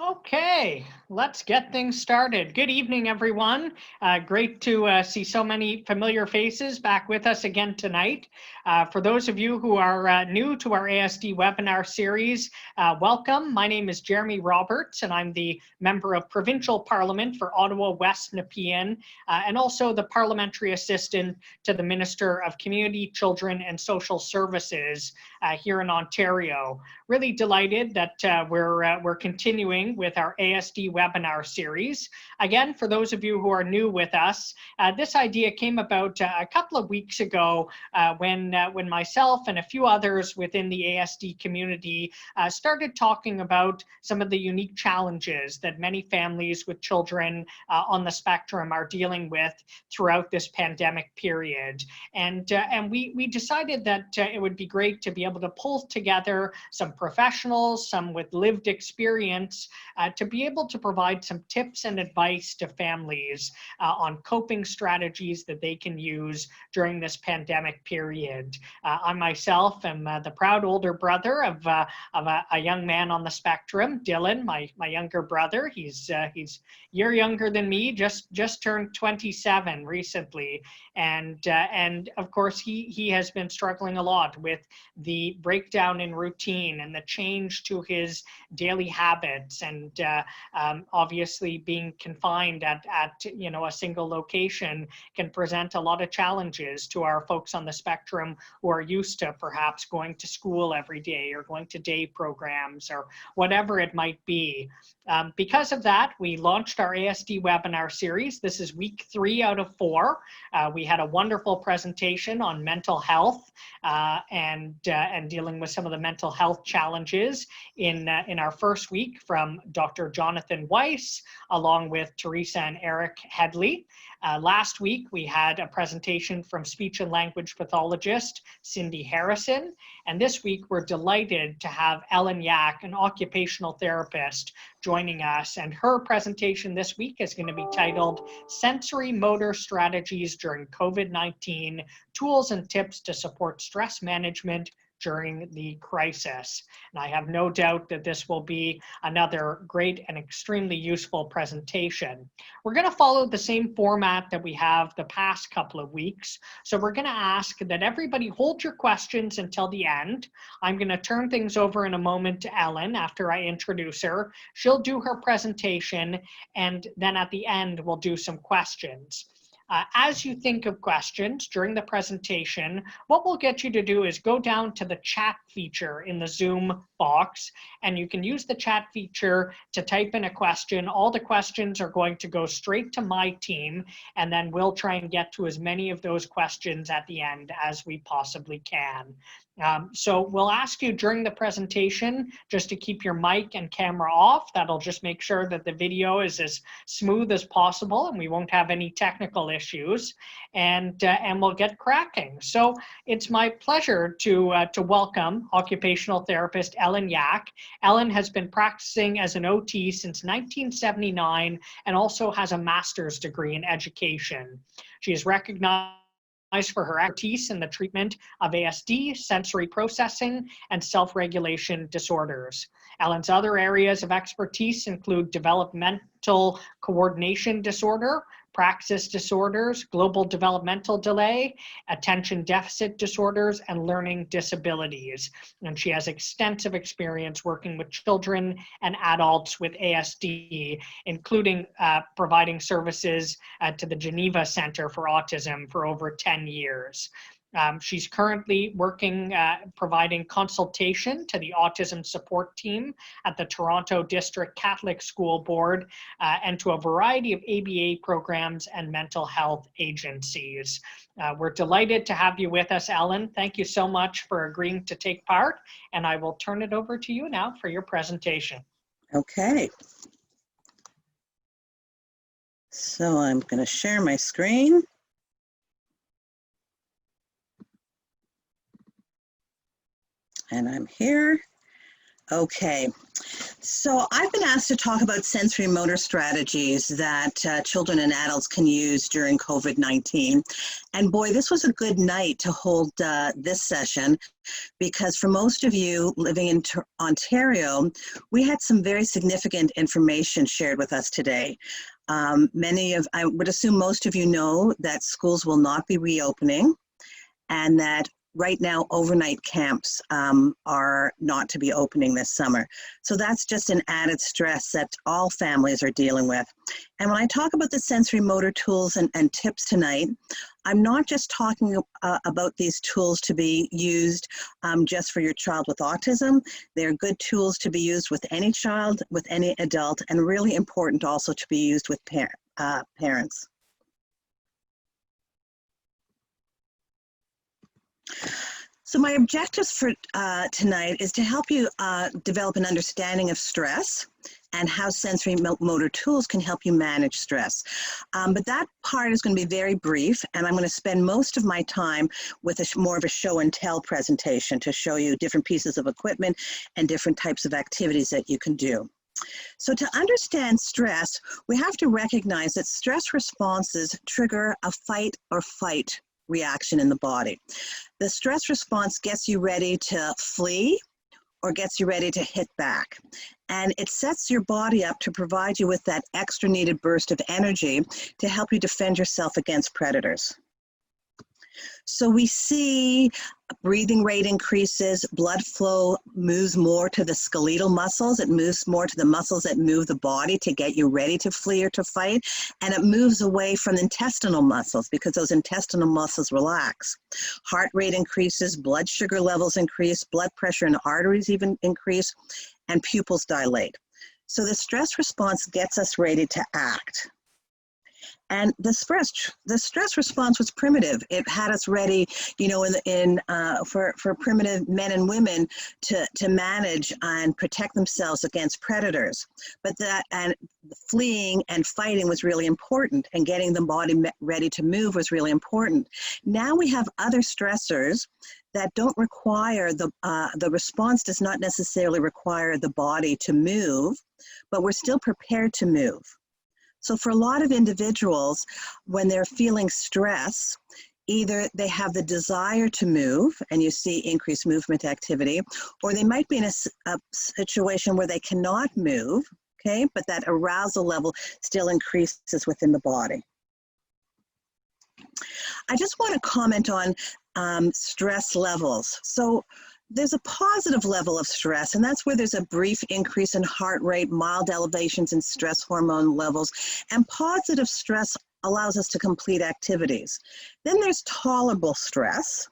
Okay, let's get things started. Good evening, everyone. Great to see so many familiar faces back with us again tonight. For those of you who are new to our ASD Webinar Series, welcome. My name is Jeremy Roberts, and I'm the Member of Provincial Parliament for Ottawa West Nepean, and also the Parliamentary Assistant to the Minister of Community, Children and Social Services here in Ontario. Really delighted that we're continuing with our ASD Webinar Series. Again, for those of you who are new with us, this idea came about a couple of weeks ago when myself and a few others within the ASD community started talking about some of the unique challenges that many families with children on the spectrum are dealing with throughout this pandemic period. And we decided that it would be great to be able to pull together some professionals, some with lived experience, to be able to provide some tips and advice to families on coping strategies that they can use during this pandemic period. I myself am the proud older brother of a young man on the spectrum, Dylan, my younger brother. He's a year younger than me, just turned 27 recently, and of course he has been struggling a lot with the breakdown in routine and the change to his daily habits, and obviously being confined at a single location can present a lot of challenges to our folks on the spectrum who are used to perhaps going to school every day or going to day programs or whatever it might be. Because of that, we launched our ASD Webinar Series. This is week 3 out of 4. We had a wonderful presentation on mental health and dealing with some of the mental health challenges in our first week from Dr. Jonathan Weiss, along with Teresa and Eric Headley. Last week, we had a presentation from speech and language pathologist Cindy Harrison. And this week, we're delighted to have Ellen Yak, an occupational therapist, joining us. And her presentation this week is going to be titled Sensory Motor Strategies During COVID-19, Tools and Tips to Support Stress Management during the crisis. And I have no doubt that this will be another great and extremely useful presentation. We're going to follow the same format that we have the past couple of weeks. So we're going to ask that everybody hold your questions until the end. I'm going to turn things over in a moment to Ellen after I introduce her. She'll do her presentation, and then at the end, we'll do some questions. As you think of questions during the presentation, what we'll get you to do is go down to the chat feature in the Zoom box, and you can use the chat feature to type in a question. All the questions are going to go straight to my team, and then we'll try and get to as many of those questions at the end as we possibly can. So we'll ask you during the presentation just to keep your mic and camera off. That'll just make sure that the video is as smooth as possible and we won't have any technical issues, and we'll get cracking. So it's my pleasure to welcome occupational therapist Ellen Yak. Ellen has been practicing as an OT since 1979 and also has a master's degree in education. She is recognized for her expertise in the treatment of ASD, sensory processing, and self-regulation disorders. Ellen's other areas of expertise include developmental coordination disorder, praxis disorders, global developmental delay, attention deficit disorders, and learning disabilities. And she has extensive experience working with children and adults with ASD, including providing services to the Geneva Centre for Autism for over 10 years. She's currently working, providing consultation to the Autism Support Team at the Toronto District Catholic School Board and to a variety of ABA programs and mental health agencies. We're delighted to have you with us, Ellen. Thank you so much for agreeing to take part, and I will turn it over to you now for your presentation. Okay. So I'm going to share my screen. And I'm here. Okay, So I've been asked to talk about sensory motor strategies that children and adults can use during COVID-19. And boy, this was a good night to hold this session, because for most of you living in Ontario, we had some very significant information shared with us today. I would assume most of you know that schools will not be reopening, and that right now, overnight camps are not to be opening this summer. So that's just an added stress that all families are dealing with. And when I talk about the sensory motor tools and tips tonight, I'm not just talking about these tools to be used just for your child with autism. They're good tools to be used with any child, with any adult, and really important also to be used with parents. So my objectives for tonight is to help you develop an understanding of stress and how sensory motor tools can help you manage stress. But that part is going to be very brief, and I'm going to spend most of my time with more of a show and tell presentation to show you different pieces of equipment and different types of activities that you can do. So to understand stress, we have to recognize that stress responses trigger a fight or flight reaction in the body. The stress response gets you ready to flee or gets you ready to hit back. And it sets your body up to provide you with that extra needed burst of energy to help you defend yourself against predators. So we see breathing rate increases, blood flow moves more to the skeletal muscles, it moves more to the muscles that move the body to get you ready to flee or to fight, and it moves away from the intestinal muscles because those intestinal muscles relax. Heart rate increases, blood sugar levels increase, blood pressure in arteries even increase, and pupils dilate. So the stress response gets us ready to act. And the stress response was primitive. It had us ready, you know, for primitive men and women to manage and protect themselves against predators. But and fleeing and fighting was really important, and getting the body ready to move was really important. Now we have other stressors that don't require the response does not necessarily require the body to move, but we're still prepared to move. So for a lot of individuals, when they're feeling stress, either they have the desire to move, and you see increased movement activity, or they might be in a situation where they cannot move, okay, but that arousal level still increases within the body. I just want to comment on stress levels. So there's a positive level of stress, and that's where there's a brief increase in heart rate, mild elevations in stress hormone levels, and positive stress allows us to complete activities. Then there's tolerable stress,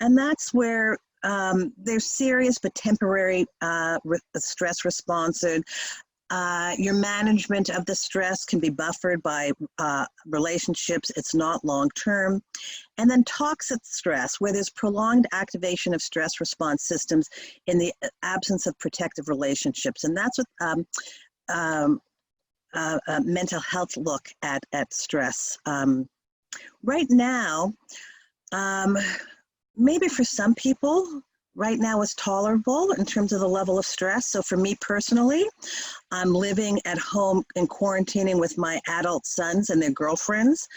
and that's where there's serious but temporary stress responses. Your management of the stress can be buffered by relationships. It's not long-term. And then toxic stress, where there's prolonged activation of stress response systems in the absence of protective relationships. And that's what mental health look at stress. Right now, maybe for some people, right now is tolerable in terms of the level of stress. So for me personally, I'm living at home and quarantining with my adult sons and their girlfriends.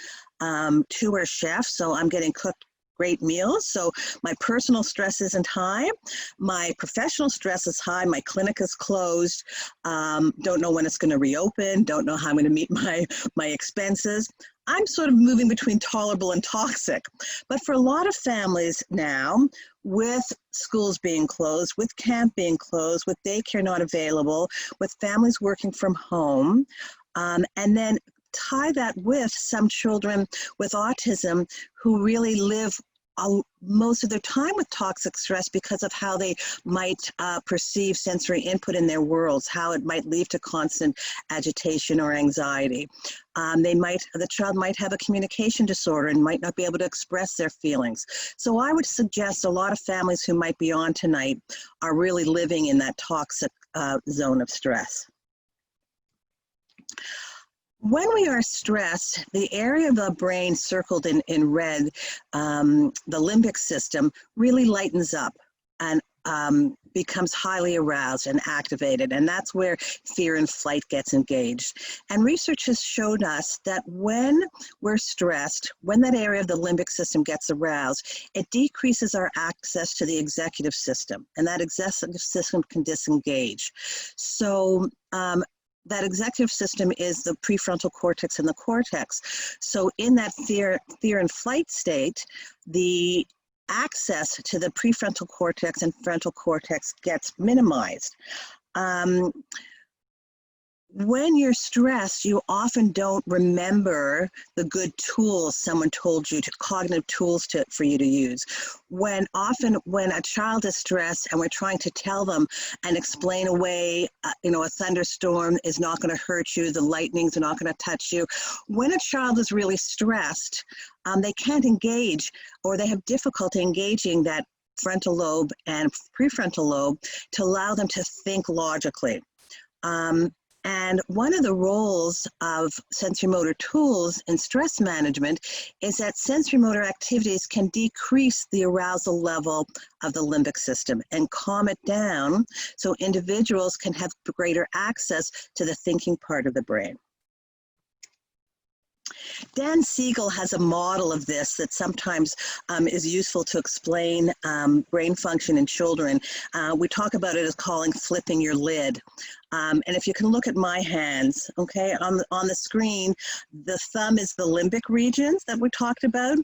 2 are chefs, so I'm getting cooked great meals. So my personal stress isn't high. My professional stress is high. My clinic is closed. Don't know when it's going to reopen. Don't know how I'm going to meet my expenses. I'm sort of moving between tolerable and toxic. But for a lot of families now, with schools being closed, with camp being closed, with daycare not available, with families working from home, and then tie that with some children with autism who really live most of their time with toxic stress because of how they might perceive sensory input in their worlds, how it might lead to constant agitation or anxiety. The child might have a communication disorder and might not be able to express their feelings. So I would suggest a lot of families who might be on tonight are really living in that toxic zone of stress. When we are stressed, the area of the brain circled in red, the limbic system, really lightens up. And becomes highly aroused and activated, and that's where fear and flight gets engaged. And research has showed us that when we're stressed, when that area of the limbic system gets aroused, it decreases our access to the executive system, and that executive system can disengage. So that executive system is the prefrontal cortex and the cortex. So in that fear and flight state, the access to the prefrontal cortex and frontal cortex gets minimized. When you're stressed, you often don't remember the good tools someone told you, cognitive tools for you to use. When a child is stressed and we're trying to tell them and explain away, a thunderstorm is not going to hurt you, the lightnings are not going to touch you. When a child is really stressed, they can't engage, or they have difficulty engaging that frontal lobe and prefrontal lobe to allow them to think logically. And one of the roles of sensory-motor tools in stress management is that sensory-motor activities can decrease the arousal level of the limbic system and calm it down so individuals can have greater access to the thinking part of the brain. Dan Siegel has a model of this that sometimes is useful to explain brain function in children. We talk about it as calling flipping your lid. And if you can look at my hands, okay, on the screen, the thumb is the limbic regions that we talked about,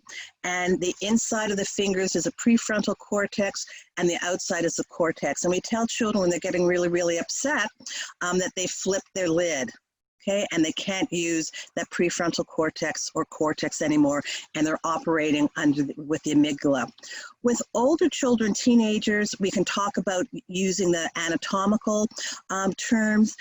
and the inside of the fingers is a prefrontal cortex, and the outside is the cortex. And we tell children when they're getting really, really upset that they flip their lid. Okay, and they can't use that prefrontal cortex or cortex anymore, and they're operating with the amygdala. With older children, teenagers, we can talk about using the anatomical terms.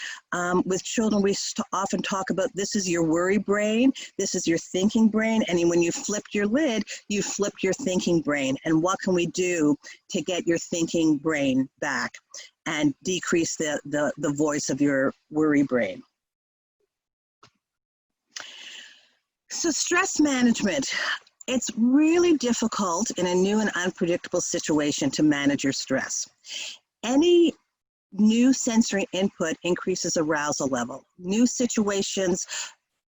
With children, we often talk about this is your worry brain, this is your thinking brain, and when you flipped your lid, you flipped your thinking brain. And what can we do to get your thinking brain back and decrease the voice of your worry brain? So stress management, it's really difficult in a new and unpredictable situation to manage your stress. Any new sensory input increases arousal level. New situations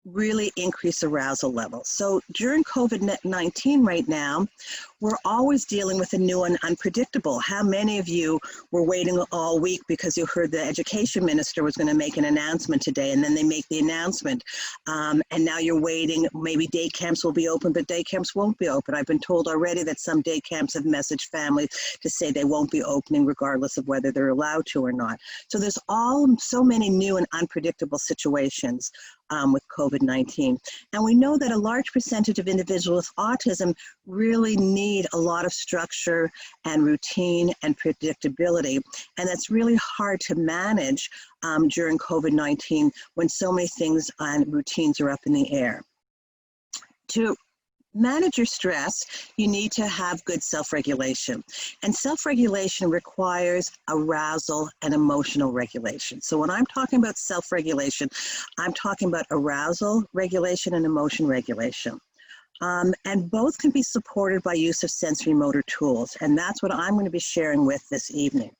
really increase arousal level. So during COVID-19 right now, we're always dealing with the new and unpredictable. How many of you were waiting all week because you heard the education minister was going to make an announcement today, and then they make the announcement, and now you're waiting, maybe day camps will be open, but day camps won't be open. I've been told already that some day camps have messaged families to say they won't be opening regardless of whether they're allowed to or not. So there's so many new and unpredictable situations with COVID-19. And we know that a large percentage of individuals with autism really need a lot of structure and routine and predictability. And that's really hard to manage during COVID-19 when so many things and routines are up in the air. To manage your stress, you need to have good self-regulation. And self-regulation requires arousal and emotional regulation. So when I'm talking about self-regulation, I'm talking about arousal regulation and emotion regulation. And both can be supported by use of sensory motor tools. And that's what I'm going to be sharing with this evening.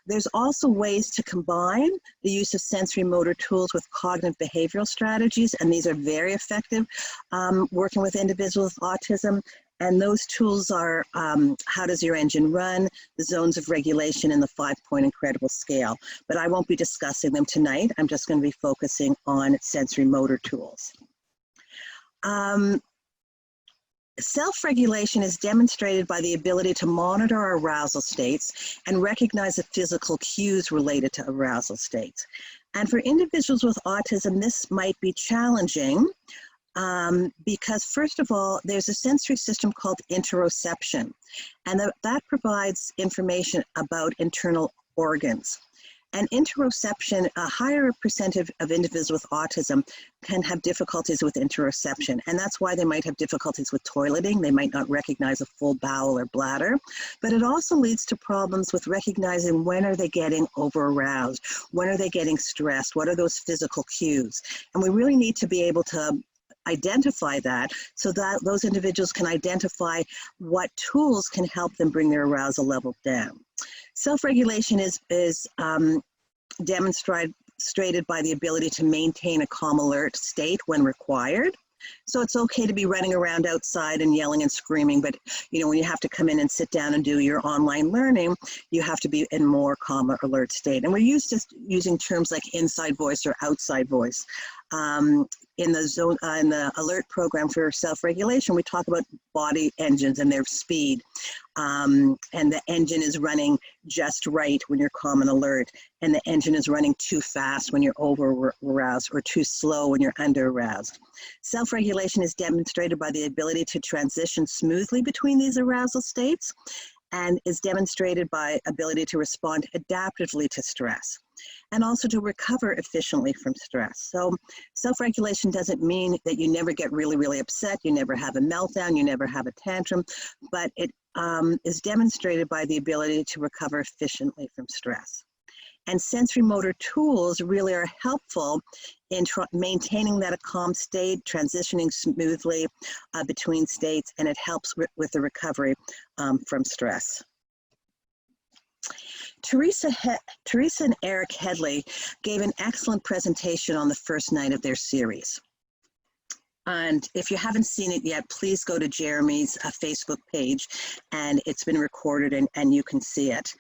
There's also ways to combine the use of sensory motor tools with cognitive behavioral strategies, and these are very effective working with individuals with autism. And those tools are how does your engine run, the zones of regulation, and the 5-point incredible scale. But I won't be discussing them tonight. I'm just going to be focusing on sensory motor tools. Self-regulation is demonstrated by the ability to monitor our arousal states and recognize the physical cues related to arousal states. And for individuals with autism, this might be challenging because, first of all, there's a sensory system called interoception, and that provides information about internal organs. And interoception, a higher percentage of individuals with autism can have difficulties with interoception. And that's why they might have difficulties with toileting. They might not recognize a full bowel or bladder. But it also leads to problems with recognizing when are they getting over-aroused? When are they getting stressed? What are those physical cues? And we really need to be able to identify that so that those individuals can identify what tools can help them bring their arousal level down. Self-regulation is demonstrated by the ability to maintain a calm alert state when required. So it's okay to be running around outside and yelling and screaming, but when you have to come in and sit down and do your online learning, you have to be in more calm or alert state. And we're used to using terms like inside voice or outside voice. In the alert program for self-regulation, we talk about body engines and their speed. And the engine is running just right when you're calm and alert, and the engine is running too fast when you're over-aroused or too slow when you're under-aroused. Self-regulation is demonstrated by the ability to transition smoothly between these arousal states, and is demonstrated by ability to respond adaptively to stress, and also to recover efficiently from stress. So self-regulation doesn't mean that you never get really, really upset, you never have a meltdown, you never have a tantrum, but it is demonstrated by the ability to recover efficiently from stress. And sensory motor tools really are helpful in maintaining that a calm state, transitioning smoothly between states, and it helps with the recovery from stress. Teresa and Eric Headley gave an excellent presentation on the first night of their series. And if you haven't seen it yet, please go to Jeremy's Facebook page, and it's been recorded and you can see it.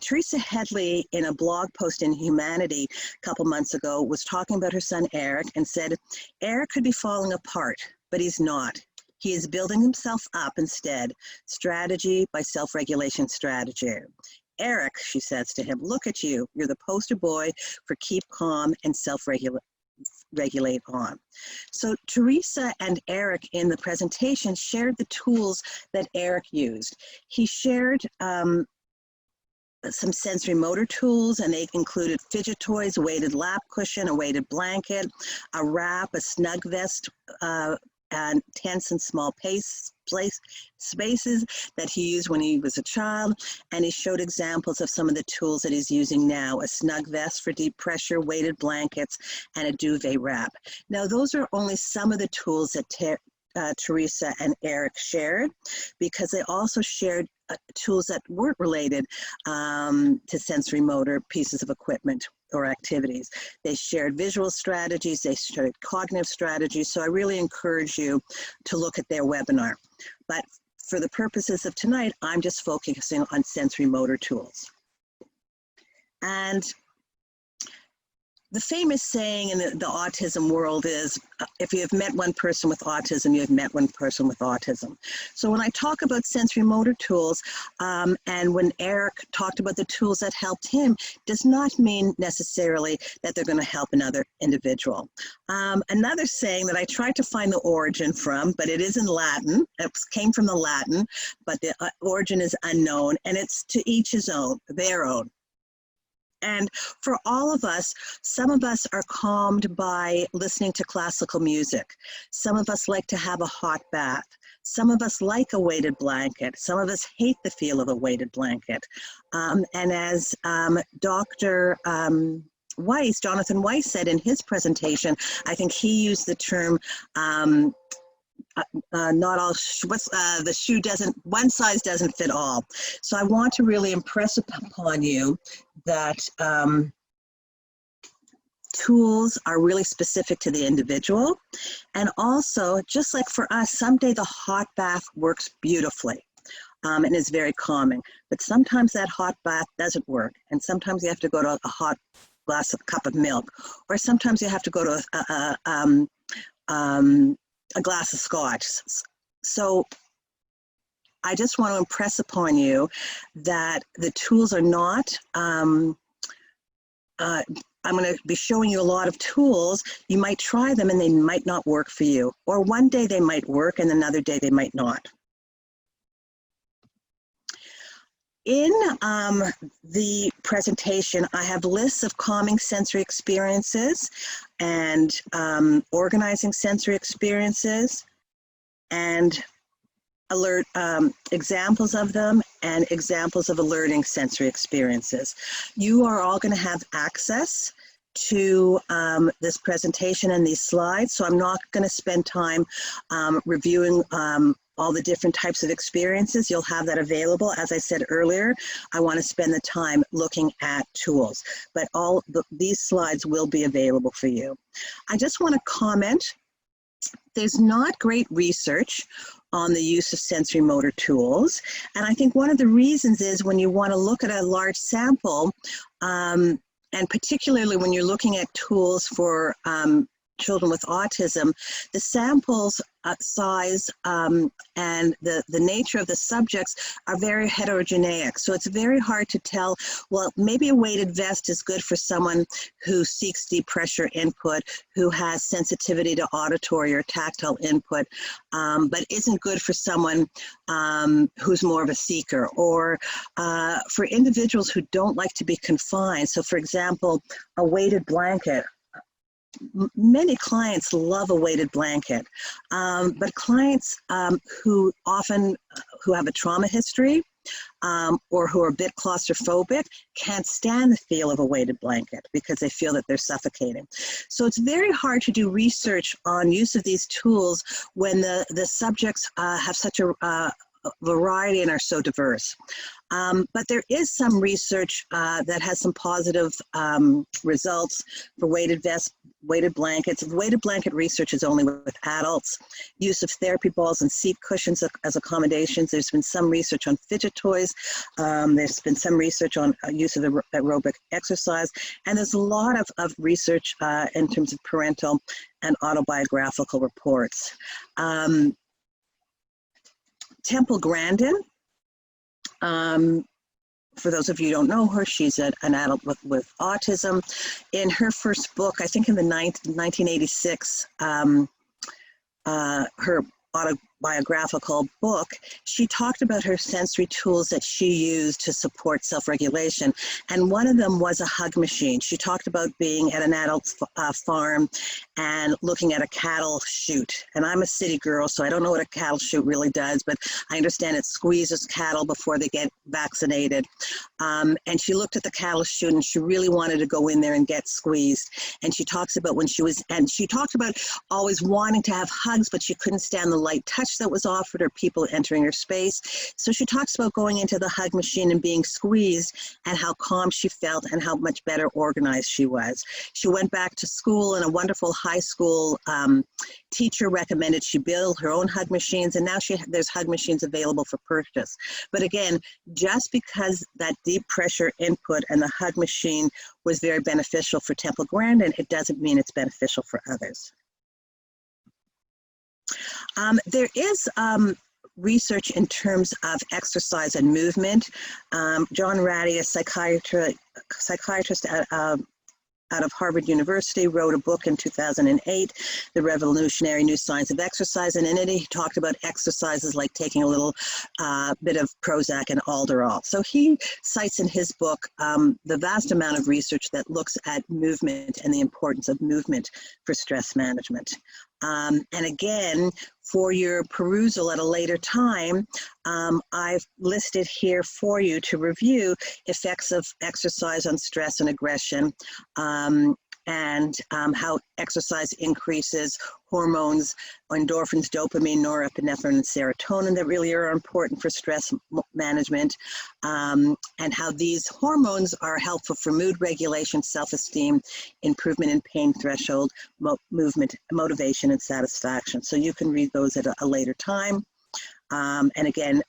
Teresa Headley, in a blog post in Humanity a couple months ago, was talking about her son Eric and said, Eric could be falling apart, but he's not. He is building himself up instead, strategy by self-regulation strategy. Eric, she says to him, look at you. You're the poster boy for keep calm and self-regulate on. So Teresa and Eric in the presentation shared the tools that Eric used. He shared some sensory motor tools, and they included Fidget Toys, a weighted lap cushion, a weighted blanket, a wrap, a Snug Vest, and tense and small spaces that he used when he was a child. And he showed examples of some of the tools that he's using now: a Snug Vest for deep pressure, weighted blankets, and a duvet wrap. Now, those are only some of the tools that Teresa and Eric shared, because they also shared tools that weren't related to sensory motor pieces of equipment or activities. They shared visual strategies, they shared cognitive strategies, so I really encourage you to look at their webinar. But for the purposes of tonight, I'm just focusing on sensory motor tools. And the famous saying in the autism world is, if you have met one person with autism, you have met one person with autism. So when I talk about sensory motor tools, and when Eric talked about the tools that helped him, does not mean necessarily that they're going to help another individual. Another saying that I tried to find the origin from, but it is in Latin. It came from the Latin, but the origin is unknown, and it's to each his own, their own. And for all of us, some of us are calmed by listening to classical music. Some of us like to have a hot bath. Some of us like a weighted blanket. Some of us hate the feel of a weighted blanket. And as Dr. Jonathan Weiss said in his presentation, I think he used the term, not all, the shoe doesn't, one size doesn't fit all. So I want to really impress upon you that tools are really specific to the individual. And also, just like for us, someday the hot bath works beautifully and is very calming. But sometimes that hot bath doesn't work. And sometimes you have to go to a hot cup of milk. Or sometimes you have to go to a glass of scotch. So I just want to impress upon you that the tools are not, I'm going to be showing you a lot of tools. You might try them and they might not work for you. Or one day they might work and another day they might not. In the presentation, I have lists of calming sensory experiences and organizing sensory experiences and alert examples of them and examples of alerting sensory experiences. You are all going to have access to this presentation and these slides, so I'm not going to spend time reviewing all the different types of experiences. You'll have that available. As I said earlier, I want to spend the time looking at tools, but these slides will be available for you. I just want to comment, there's not great research on the use of sensory motor tools. And I think one of the reasons is when you want to look at a large sample, and particularly when you're looking at tools for children with autism, the samples size and the nature of the subjects are very heterogeneous. So it's very hard to tell, well, maybe a weighted vest is good for someone who seeks deep pressure input, who has sensitivity to auditory or tactile input, but isn't good for someone who's more of a seeker, or for individuals who don't like to be confined. So for example, a weighted blanket. Many clients love a weighted blanket, but clients who have a trauma history or who are a bit claustrophobic can't stand the feel of a weighted blanket because they feel that they're suffocating. So it's very hard to do research on use of these tools when the subjects have such a variety and are so diverse. But there is some research that has some positive results for weighted vests, weighted blankets. Weighted blanket research is only with adults. Use of therapy balls and seat cushions as accommodations. There's been some research on fidget toys. There's been some research on use of aerobic exercise. And there's a lot of research in terms of parental and autobiographical reports. Temple Grandin, for those of you who don't know her, she's an adult with autism. In her first book, I think in the 1986, her autobiographical book, she talked about her sensory tools that she used to support self-regulation. And one of them was a hug machine. She talked about being at an adult's farm and looking at a cattle chute. And I'm a city girl, so I don't know what a cattle chute really does, but I understand it squeezes cattle before they get vaccinated. And she looked at the cattle chute and she really wanted to go in there and get squeezed. And she talks about she talked about always wanting to have hugs, but she couldn't stand the light touch that was offered or people entering her space. So she talks about going into the hug machine and being squeezed and how calm she felt and how much better organized she was. She went back to school, and a wonderful high school teacher recommended she build her own hug machines, and now there's hug machines available for purchase. But again, just because that deep pressure input and the hug machine was very beneficial for Temple Grandin, it doesn't mean it's beneficial for others. There is research in terms of exercise and movement. John Ratey, a psychiatrist out of Harvard University, wrote a book in 2008, The Revolutionary New Science of Exercise, and in it he talked about exercises like taking a little bit of Prozac and Alderall. So he cites in his book the vast amount of research that looks at movement and the importance of movement for stress management. And again, for your perusal at a later time, I've listed here for you to review effects of exercise on stress and aggression, and how exercise increases hormones, endorphins, dopamine, norepinephrine, and serotonin that really are important for stress management, and how these hormones are helpful for mood regulation, self-esteem, improvement in pain threshold, movement, motivation, and satisfaction. So you can read those at a later time. And again,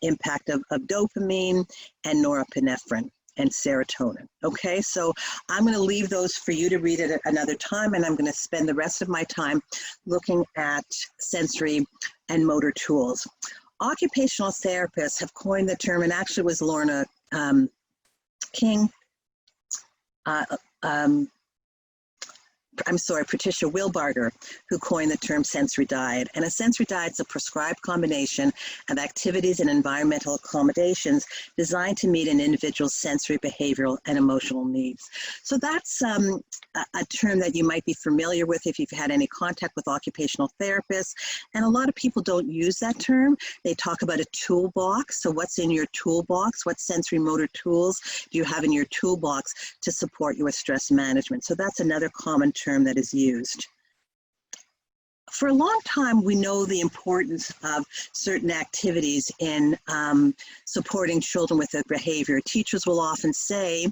impact of dopamine and norepinephrine and serotonin. Okay, so I'm going to leave those for you to read at another time, and I'm going to spend the rest of my time looking at sensory and motor tools. Occupational therapists have coined the term, and actually was Lorna King, Patricia Wilbarger, who coined the term sensory diet. And a sensory diet is a prescribed combination of activities and environmental accommodations designed to meet an individual's sensory, behavioral, and emotional needs. So that's a term that you might be familiar with if you've had any contact with occupational therapists. And a lot of people don't use that term. They talk about a toolbox. So what's in your toolbox? What sensory motor tools do you have in your toolbox to support you with stress management? So that's another common term that is used. for a long time, we know the importance of certain activities in supporting children with their behavior. Teachers will often say,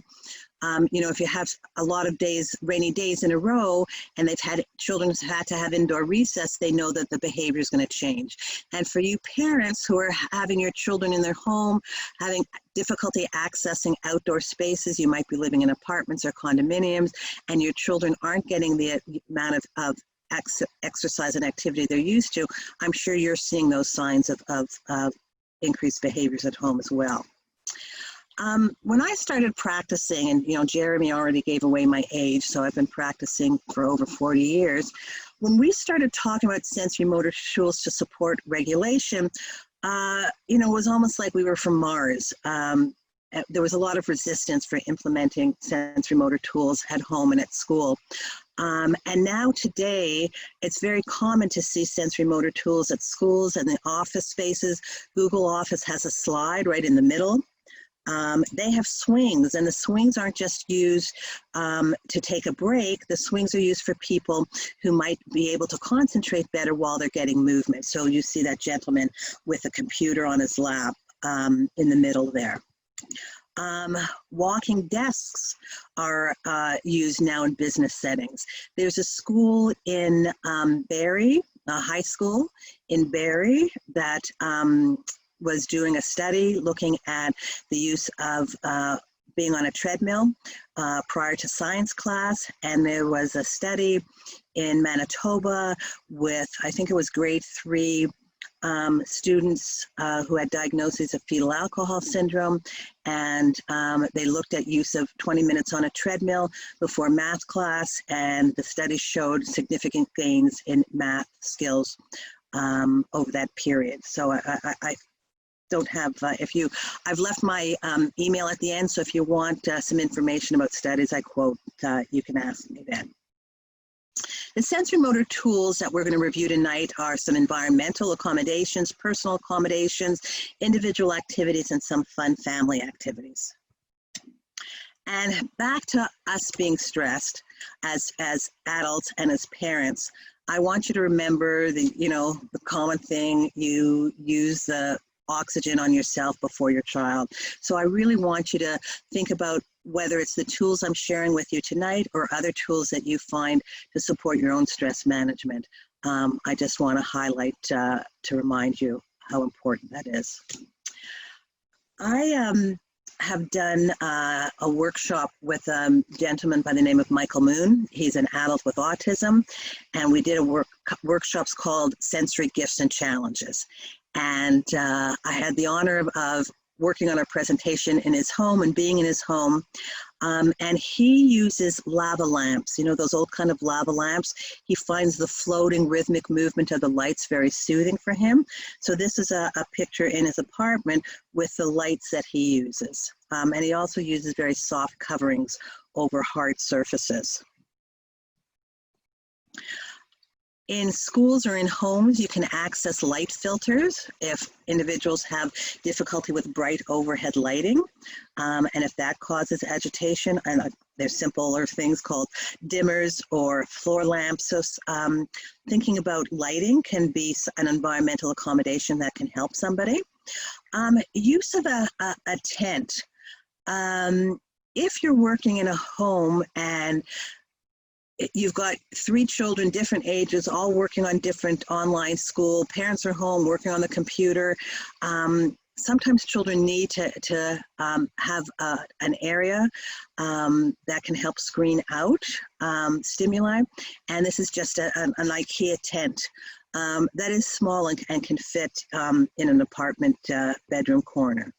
you know, if you have a lot of days, rainy days in a row, and they've had children had to have indoor recess, they know that the behavior is going to change. And for you parents who are having your children in their home, having difficulty accessing outdoor spaces, you might be living in apartments or condominiums, and your children aren't getting the amount of exercise and activity they're used to, I'm sure you're seeing those signs of increased behaviors at home as well. When I started practicing, and you know, Jeremy already gave away my age, so I've been practicing for over 40 years. When we started talking about sensory motor tools to support regulation, you know, it was almost like we were from Mars. There was a lot of resistance for implementing sensory motor tools at home and at school. And now today, it's very common to see sensory motor tools at schools and the office spaces. Google Office has a slide right in the middle. They have swings, and the swings aren't just used to take a break. The swings are used for people who might be able to concentrate better while they're getting movement. So you see that gentleman with a computer on his lap in the middle there. Walking desks are used now in business settings. There's a school in Barrie, a high school in Barrie, that was doing a study looking at the use of being on a treadmill prior to science class. And there was a study in Manitoba with, I think it was grade 3 students who had diagnoses of fetal alcohol syndrome, and they looked at use of 20 minutes on a treadmill before math class, and the study showed significant gains in math skills over that period. So I don't have, I've left my email at the end, so if you want some information about studies I quote, you can ask me then. The sensory motor tools that we're going to review tonight are some environmental accommodations, personal accommodations, individual activities, and some fun family activities. And back to us being stressed as adults and as parents, I want you to remember the common thing, you use the oxygen on yourself before your child. So I really want you to think about whether it's the tools I'm sharing with you tonight or other tools that you find to support your own stress management. I just want to highlight to remind you how important that is. I have done a workshop with a gentleman by the name of Michael Moon. He's an adult with autism, and we did workshops called Sensory Gifts and Challenges. And I had the honor of working on a presentation in his home and being in his home. And he uses lava lamps, you know, those old kind of lava lamps. He finds the floating rhythmic movement of the lights very soothing for him. So this is a picture in his apartment with the lights that he uses. And he also uses very soft coverings over hard surfaces. In schools or in homes, you can access light filters if individuals have difficulty with bright overhead lighting. And if that causes agitation, and there's simpler things called dimmers or floor lamps. So thinking about lighting can be an environmental accommodation that can help somebody. Use of a tent. If you're working in a home and you've got 3 children, different ages, all working on different online school. Parents are home working on the computer. Sometimes children need to have an area that can help screen out stimuli. And this is just an IKEA tent that is small and can fit in an apartment bedroom corner.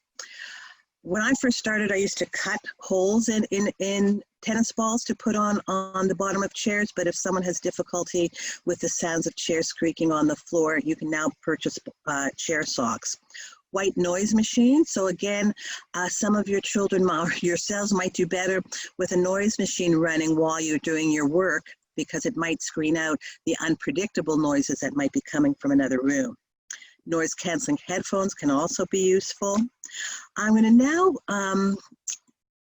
When I first started, I used to cut holes in tennis balls to put on the bottom of chairs, but if someone has difficulty with the sounds of chairs creaking on the floor, you can now purchase chair socks. White noise machine. So again, some of your children or yourselves might do better with a noise machine running while you're doing your work, because it might screen out the unpredictable noises that might be coming from another room. Noise canceling headphones can also be useful. I'm going to now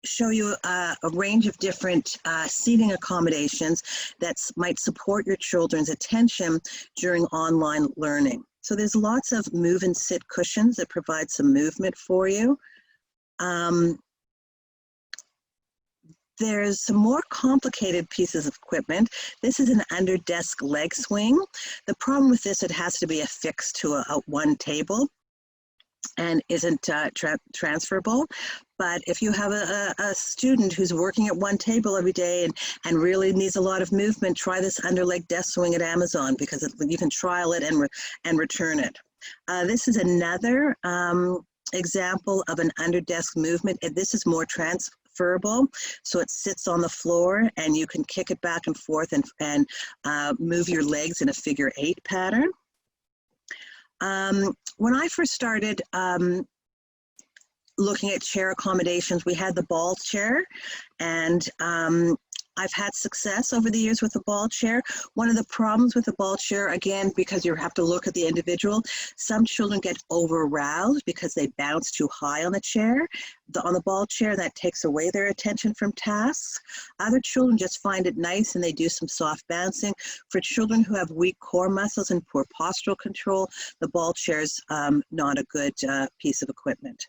show you a range of different seating accommodations that might support your children's attention during online learning. So there's lots of move and sit cushions that provide some movement for you. There's some more complicated pieces of equipment. This is an under desk leg swing. The problem with this, it has to be affixed to one table and isn't transferable. But if you have a student who's working at one table every day and really needs a lot of movement, try this underleg desk swing at Amazon, because you can trial it and return it. This is another example of an under desk movement. This is more transferable, so it sits on the floor and you can kick it back and forth and move your legs in a figure-8 pattern. When I first started looking at chair accommodations, we had the ball chair, and I've had success over the years with the ball chair. One of the problems with the ball chair, again, because you have to look at the individual, some children get over-aroused because they bounce too high on the chair. On the ball chair, that takes away their attention from tasks. Other children just find it nice and they do some soft bouncing. For children who have weak core muscles and poor postural control, the ball chair is not a good piece of equipment.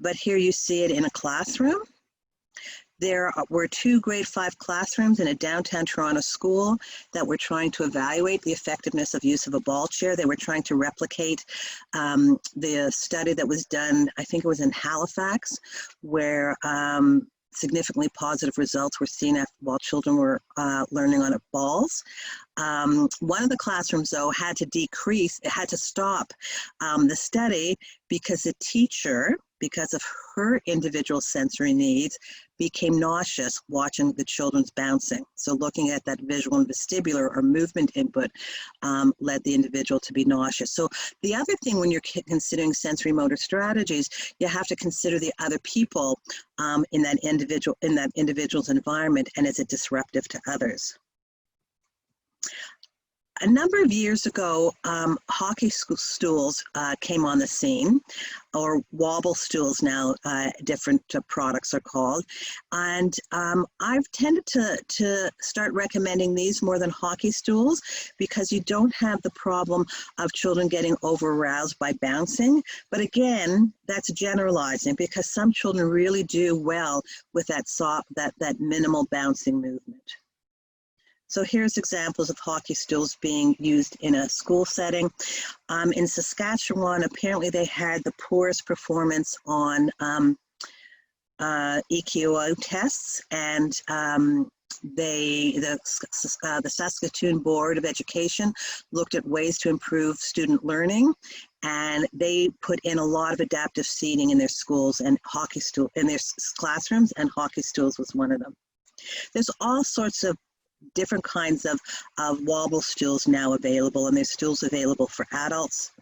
But here you see it in a classroom. There were 2 grade 5 classrooms in a downtown Toronto school that were trying to evaluate the effectiveness of use of a ball chair. They were trying to replicate the study that was done, I think it was in Halifax, where significantly positive results were seen while children were learning on balls. One of the classrooms, though, had to stop the study because the teacher, because of her individual sensory needs, became nauseous watching the children's bouncing. So looking at that visual and vestibular or movement input led the individual to be nauseous. So the other thing when you're considering sensory motor strategies, you have to consider the other people in that individual's environment, and is it disruptive to others. A number of years ago, hockey stools came on the scene, or wobble stools now, different products are called. And I've tended to start recommending these more than hockey stools, because you don't have the problem of children getting over-aroused by bouncing. But again, that's generalizing, because some children really do well with that minimal bouncing movement. So here's examples of hockey stools being used in a school setting. In Saskatchewan, apparently they had the poorest performance on EQO tests, and the Saskatoon Board of Education looked at ways to improve student learning, and they put in a lot of adaptive seating in their schools and in their classrooms, and hockey stools was one of them. There's all sorts of different kinds of wobble stools now available, and there's stools available for adults.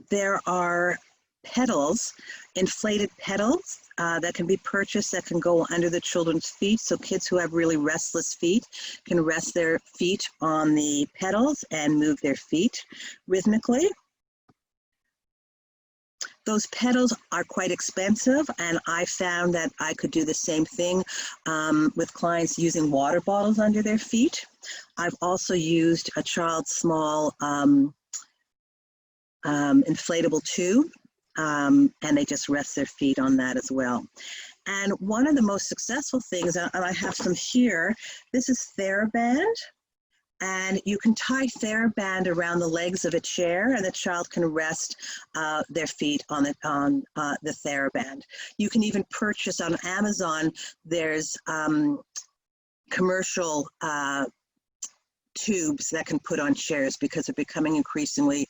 There are pedals, inflated pedals that can be purchased that can go under the children's feet. So kids who have really restless feet can rest their feet on the pedals and move their feet rhythmically. Those pedals are quite expensive, and I found that I could do the same thing with clients using water bottles under their feet. I've also used a child's small inflatable tube, and they just rest their feet on that as well. And one of the most successful things, and I have some here, this is Theraband. And you can tie Theraband around the legs of a chair, and the child can rest their feet on the Theraband. You can even purchase on Amazon, there's commercial tubes that can put on chairs, because they're becoming increasingly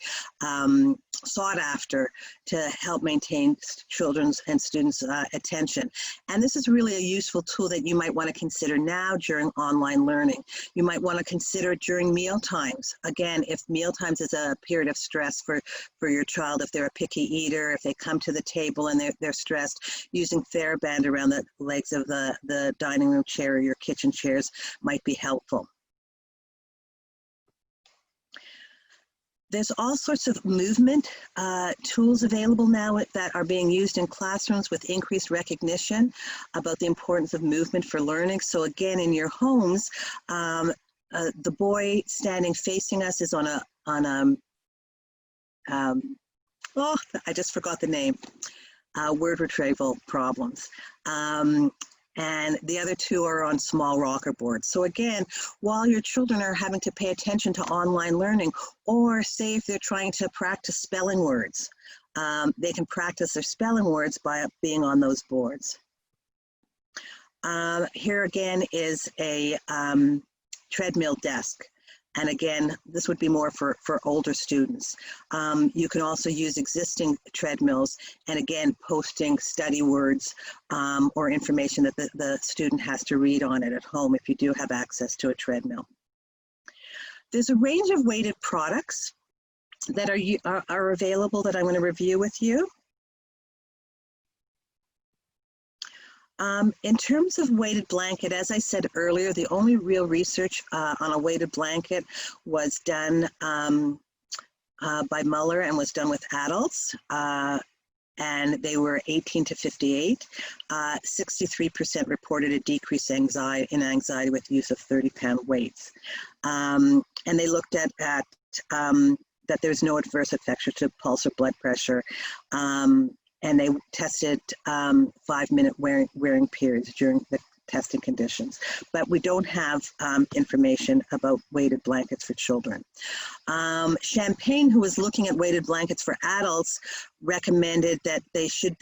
sought after to help maintain children's and students' attention. And this is really a useful tool that you might want to consider now during online learning. You might want to consider it during meal times. Again, if meal times is a period of stress for your child, if they're a picky eater, if they come to the table and they're stressed, using Theraband around the legs of the dining room chair or your kitchen chairs might be helpful. There's all sorts of movement tools available now that are being used in classrooms with increased recognition about the importance of movement for learning. So again, in your homes, the boy standing facing us is on a oh, I just forgot the name, word retrieval problems. And the other two are on small rocker boards. So again, while your children are having to pay attention to online learning, or say if they're trying to practice spelling words, they can practice their spelling words by being on those boards. Here again is a treadmill desk. And again, this would be more for older students. You can also use existing treadmills and again, posting study words or information that the student has to read on it at home if you do have access to a treadmill. There's a range of weighted products that are available that I'm going to review with you. In terms of weighted blanket, as I said earlier, the only real research on a weighted blanket was done by Muller and was done with adults, and they were 18 to 58. 63% reported a decrease in anxiety with use of 30-pound weights. And they looked at that there's no adverse effects to pulse or blood pressure. And they tested 5-minute wearing periods during the testing conditions. But we don't have information about weighted blankets for children. Champagne, who was looking at weighted blankets for adults, recommended that they should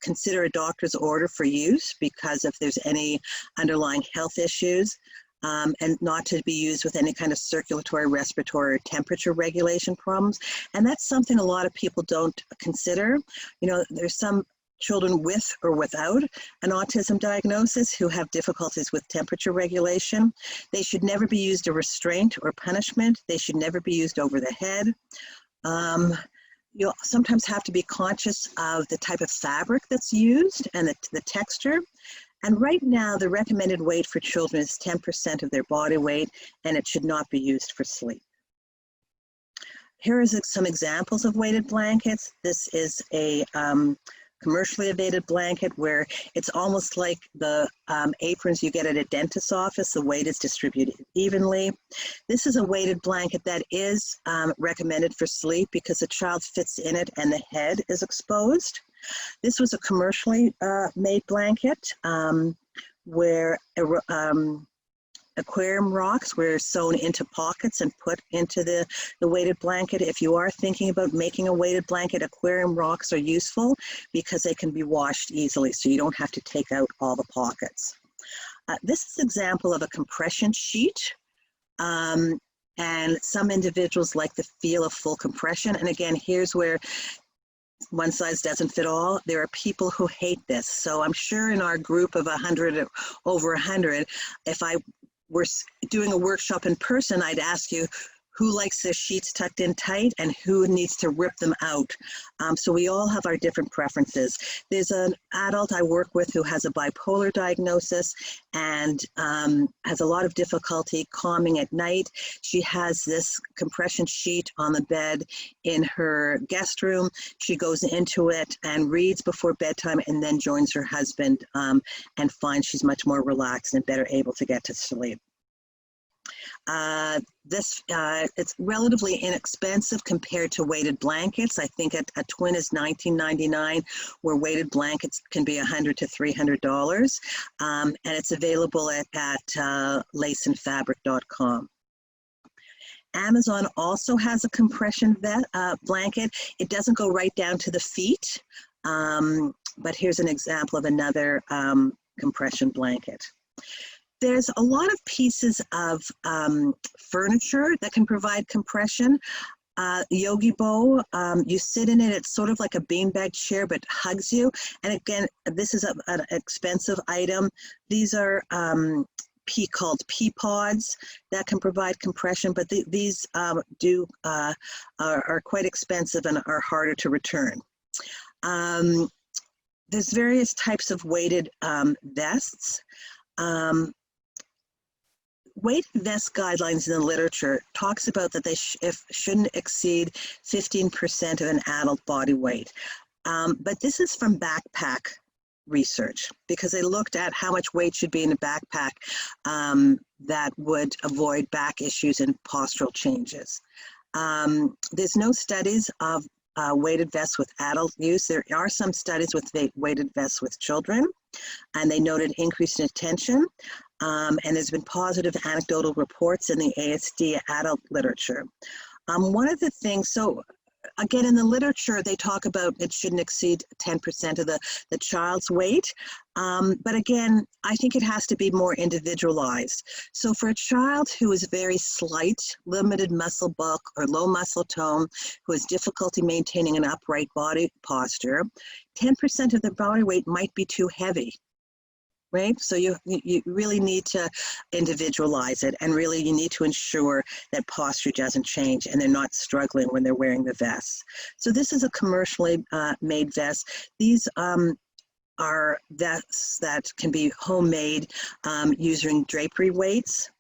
consider a doctor's order for use because if there's any underlying health issues. And not to be used with any kind of circulatory, respiratory, or temperature regulation problems. And that's something a lot of people don't consider. You know, there's some children with or without an autism diagnosis who have difficulties with temperature regulation. They should never be used as a restraint or punishment. They should never be used over the head. You'll sometimes have to be conscious of the type of fabric that's used and the texture. And right now, the recommended weight for children is 10% of their body weight, and it should not be used for sleep. Here is some examples of weighted blankets. This is a commercially weighted blanket where it's almost like the aprons you get at a dentist's office. The weight is distributed evenly. This is a weighted blanket that is recommended for sleep because the child fits in it and the head is exposed. This was a commercially made blanket where aquarium rocks were sewn into pockets and put into the weighted blanket. If you are thinking about making a weighted blanket, aquarium rocks are useful because they can be washed easily, so you don't have to take out all the pockets. This is an example of a compression sheet. And some individuals like the feel of full compression. And again, here's where one size doesn't fit all. There are people who hate this. So I'm sure in our group of 100, over 100, if I were doing a workshop in person, I'd ask you who likes their sheets tucked in tight and who needs to rip them out. So we all have our different preferences. There's an adult I work with who has a bipolar diagnosis and has a lot of difficulty calming at night. She has this compression sheet on the bed in her guest room. She goes into it and reads before bedtime and then joins her husband and finds she's much more relaxed and better able to get to sleep. It's relatively inexpensive compared to weighted blankets. I think a twin is $19.99, where weighted blankets can be $100 to $300, and it's available at laceandfabric.com. Amazon also has a compression blanket. It doesn't go right down to the feet, but here's an example of another compression blanket. There's a lot of pieces of furniture that can provide compression. Yogibo, you sit in it, it's sort of like a beanbag chair, but hugs you. And again, this is an expensive item. These are called pea pods that can provide compression, but these are quite expensive and are harder to return. There's various types of weighted vests. weighted vest guidelines in the literature talks about that they shouldn't exceed 15% of an adult body weight. But this is from backpack research, because they looked at how much weight should be in a backpack that would avoid back issues and postural changes. There's no studies of weighted vests with adult use. There are some studies with weighted vests with children, and they noted increase in attention. And there's been positive anecdotal reports in the ASD adult literature. One of the things, so again, in the literature, they talk about it shouldn't exceed 10% of the child's weight. But again, I think it has to be more individualized. So for a child who is very slight, limited muscle bulk or low muscle tone, who has difficulty maintaining an upright body posture, 10% of their body weight might be too heavy. Right? So you really need to individualize it, and really you need to ensure that posture doesn't change and they're not struggling when they're wearing the vest. So this is a commercially made vest. These are vests that can be homemade using drapery weights.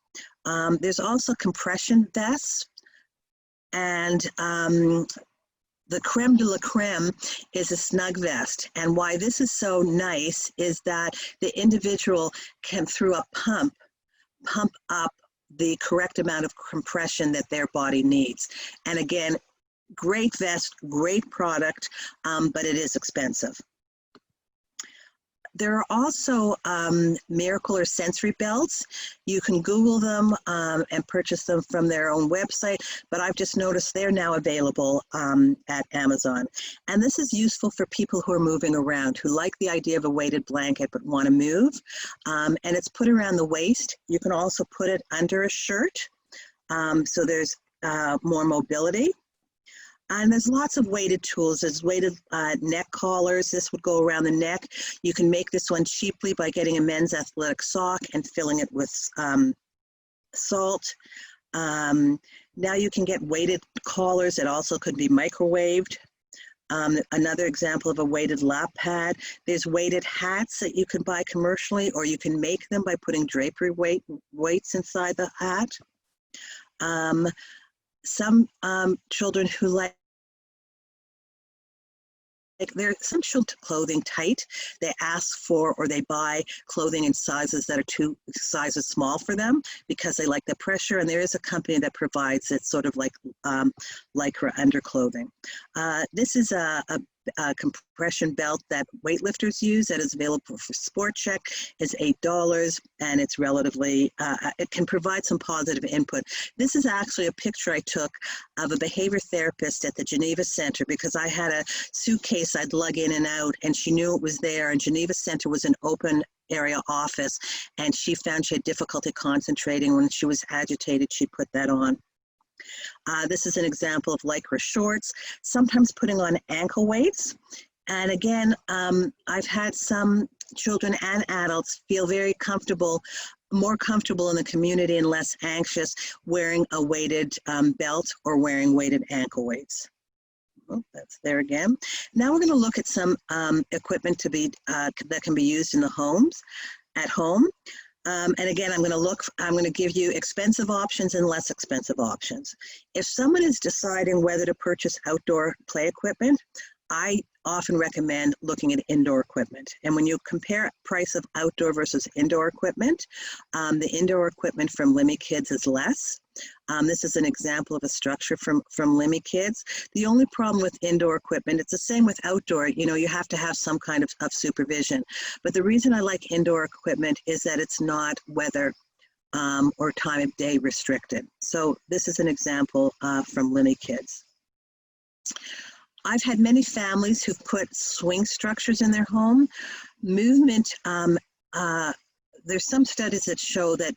There's also compression vests, and the creme de la creme is a snug vest. And why this is so nice is that the individual can, through a pump up the correct amount of compression that their body needs. And again, great vest, great product, but it is expensive. There are also Miracle or sensory belts. You can Google them and purchase them from their own website, but I've just noticed they're now available at Amazon. And this is useful for people who are moving around, who like the idea of a weighted blanket but want to move. And it's put around the waist. You can also put it under a shirt, so there's more mobility. And there's lots of weighted tools. There's weighted neck collars. This would go around the neck. You can make this one cheaply by getting a men's athletic sock and filling it with salt. Now you can get weighted collars that also could be microwaved. Another example of a weighted lap pad. There's weighted hats that you can buy commercially, or you can make them by putting drapery weights inside the hat. Some children who like there are some children clothing tight. They ask for or they buy clothing in sizes that are 2 sizes small for them because they like the pressure. And there is a company that provides it, sort of like lycra underclothing. This is a compression belt that weightlifters use that is available for Sport Check. It's $8, and it's relatively, it can provide some positive input. This is actually a picture I took of a behavior therapist at the Geneva Centre, because I had a suitcase I'd lug in and out, and she knew it was there, and Geneva Centre was an open area office, and she found she had difficulty concentrating. When she was agitated, she put that on. This is an example of lycra shorts, sometimes putting on ankle weights. And again, I've had some children and adults feel very comfortable, more comfortable in the community and less anxious wearing a weighted belt or wearing weighted ankle weights. Oh, that's there again. Now we're going to look at some equipment to be that can be used in the homes, at home. And again, I'm going to give you expensive options and less expensive options. If someone is deciding whether to purchase outdoor play equipment, I often recommend looking at indoor equipment. And when you compare price of outdoor versus indoor equipment, the indoor equipment from Limmi Kids is less. This is an example of a structure from Limmi Kids. The only problem with indoor equipment, it's the same with outdoor, you have to have some kind of supervision. But the reason I like indoor equipment is that it's not weather or time of day restricted. So this is an example from Limmi Kids. I've had many families who've put swing structures in their home. Movement, there's some studies that show that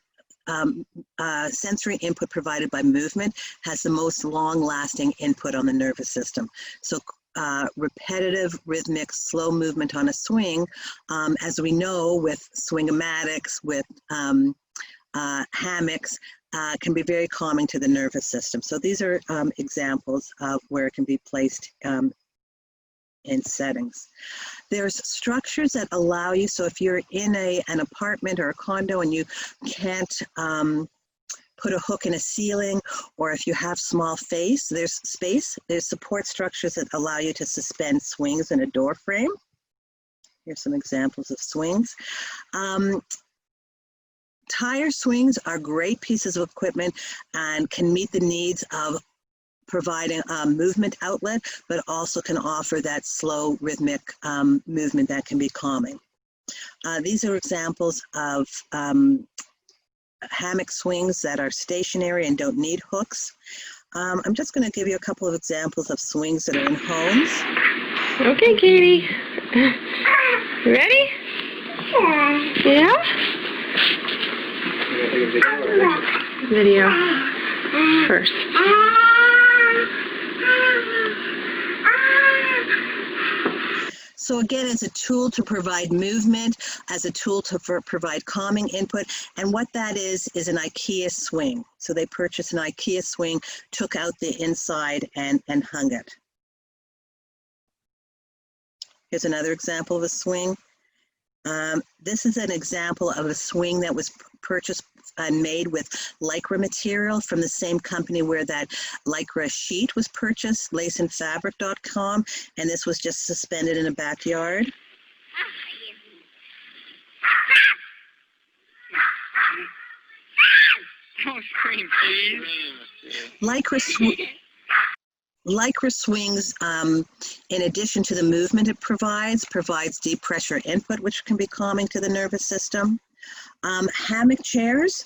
sensory input provided by movement has the most long-lasting input on the nervous system. So repetitive, rhythmic, slow movement on a swing, as we know with swing-o-matics, with hammocks, can be very calming to the nervous system. So these are examples of where it can be placed in settings. There's structures that allow you, so if you're in an apartment or a condo and you can't put a hook in a ceiling, or if you have small space, there's support structures that allow you to suspend swings in a door frame. Here's some examples of swings. Tire swings are great pieces of equipment and can meet the needs of providing a movement outlet, but also can offer that slow rhythmic movement that can be calming. These are examples of hammock swings that are stationary and don't need hooks. I'm just going to give you a couple of examples of swings that are in homes. Okay, Katie. You ready? Yeah? Video first. So again, as a tool to provide movement, as a tool to provide calming input, and what that is an IKEA swing. So they purchased an IKEA swing, took out the inside and hung it. Here's another example of a swing. This is an example of a swing that was purchased and made with Lycra material from the same company where that Lycra sheet was purchased, laceandfabric.com, and this was just suspended in a backyard. Don't scream, please. Lycra swings, in addition to the movement it provides deep pressure input, which can be calming to the nervous system. Hammock chairs.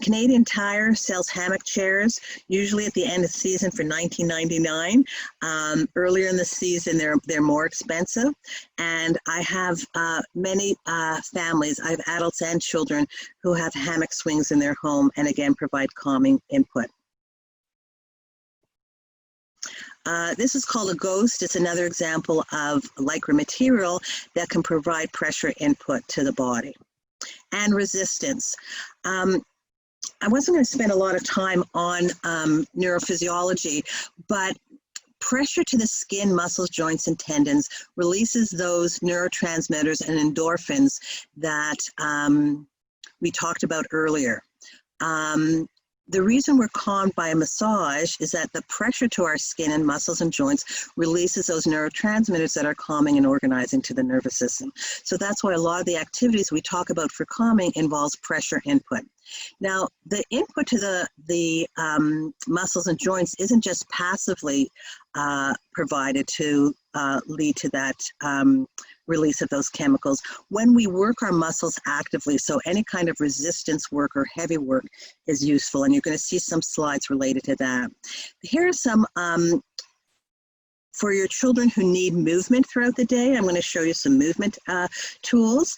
Canadian Tire sells hammock chairs, usually at the end of the season for $19.99. Earlier in the season, they're more expensive. And I have many families, I have adults and children who have hammock swings in their home and again provide calming input. This is called a ghost. It's another example of Lycra material that can provide pressure input to the body. And resistance. I wasn't going to spend a lot of time on neurophysiology, but pressure to the skin, muscles, joints, and tendons releases those neurotransmitters and endorphins that we talked about earlier. The reason we're calmed by a massage is that the pressure to our skin and muscles and joints releases those neurotransmitters that are calming and organizing to the nervous system. So that's why a lot of the activities we talk about for calming involves pressure input. Now, the input to the muscles and joints isn't just passively provided to lead to that release of those chemicals. When we work our muscles actively, so any kind of resistance work or heavy work is useful, and you're going to see some slides related to that. Here are some for your children who need movement throughout the day. I'm going to show you some movement tools.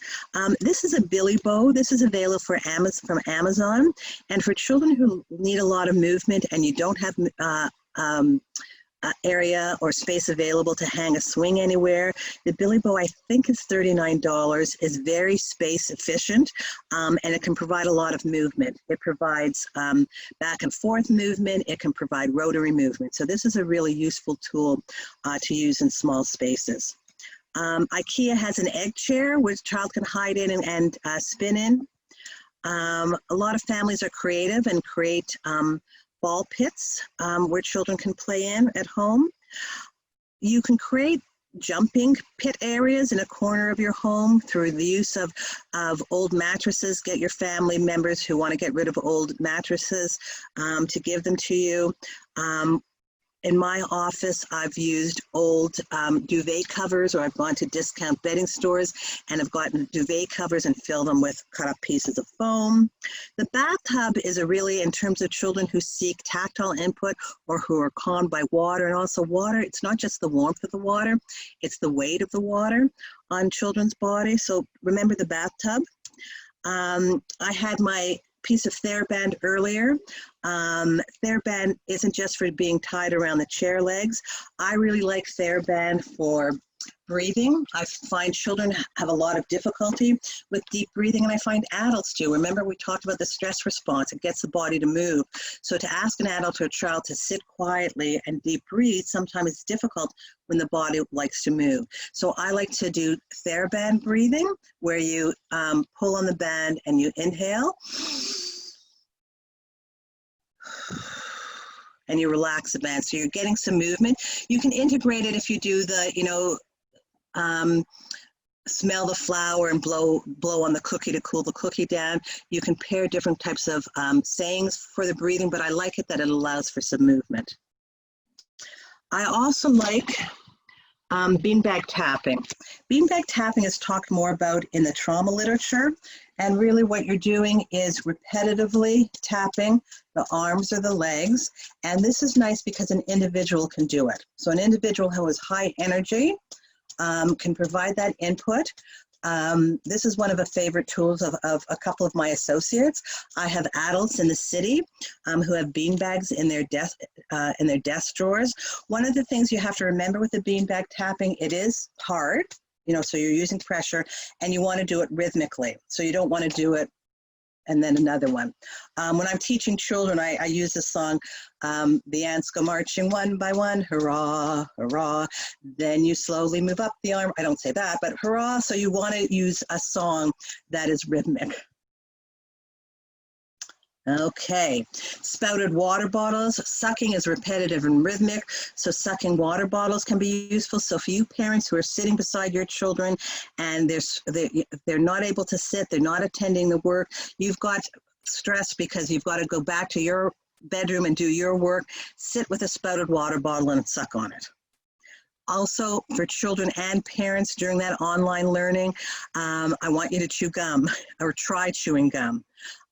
This is a Billy Bow. This is available from Amazon. And for children who need a lot of movement and you don't have area or space available to hang a swing anywhere, the Billy Bow, I think, is $39, is very space efficient, and it can provide a lot of movement. It provides back and forth movement. It can provide rotary movement. So this is a really useful tool to use in small spaces. IKEA has an egg chair which child can hide in and spin in. A lot of families are creative and create ball pits where children can play in at home. You can create jumping pit areas in a corner of your home through the use of old mattresses. Get your family members who want to get rid of old mattresses to give them to you. In my office, I've used old duvet covers, or I've gone to discount bedding stores and I've gotten duvet covers and filled them with cut up pieces of foam. The bathtub is a really, in terms of children who seek tactile input or who are calmed by water, and also water, it's not just the warmth of the water, it's the weight of the water on children's bodies. So remember the bathtub. I had my piece of Theraband earlier. Theraband isn't just for being tied around the chair legs. I really like Theraband for breathing. I find children have a lot of difficulty with deep breathing, and I find adults do. Remember, we talked about the stress response. It gets the body to move. So to ask an adult or a child to sit quietly and deep breathe, sometimes it's difficult when the body likes to move. So I like to do Theraband breathing, where you pull on the band and you inhale. and you relax the band. So you're getting some movement. You can integrate it if you do the, smell the flour and blow on the cookie to cool the cookie down. You can pair different types of sayings for the breathing, but I like it that it allows for some movement. I also like beanbag tapping. Beanbag tapping is talked more about in the trauma literature, and really what you're doing is repetitively tapping the arms or the legs, and this is nice because an individual can do it. So an individual who has high energy can provide that input. This is one of the favorite tools of a couple of my associates. I have adults in the city who have beanbags in their desk drawers. One of the things you have to remember with the beanbag tapping, it is hard, so you're using pressure, and you want to do it rhythmically. So you don't want to do it and then another one. When I'm teaching children, I use the song, the ants go marching one by one, hurrah, hurrah. Then you slowly move up the arm. I don't say that, but hurrah. So you want to use a song that is rhythmic. Okay, spouted water bottles. Sucking is repetitive and rhythmic, so sucking water bottles can be useful. So for you parents who are sitting beside your children and they're not able to sit, they're not attending the work, you've got stress because you've got to go back to your bedroom and do your work, sit with a spouted water bottle and suck on it. Also, for children and parents during that online learning, I want you to chew gum or try chewing gum.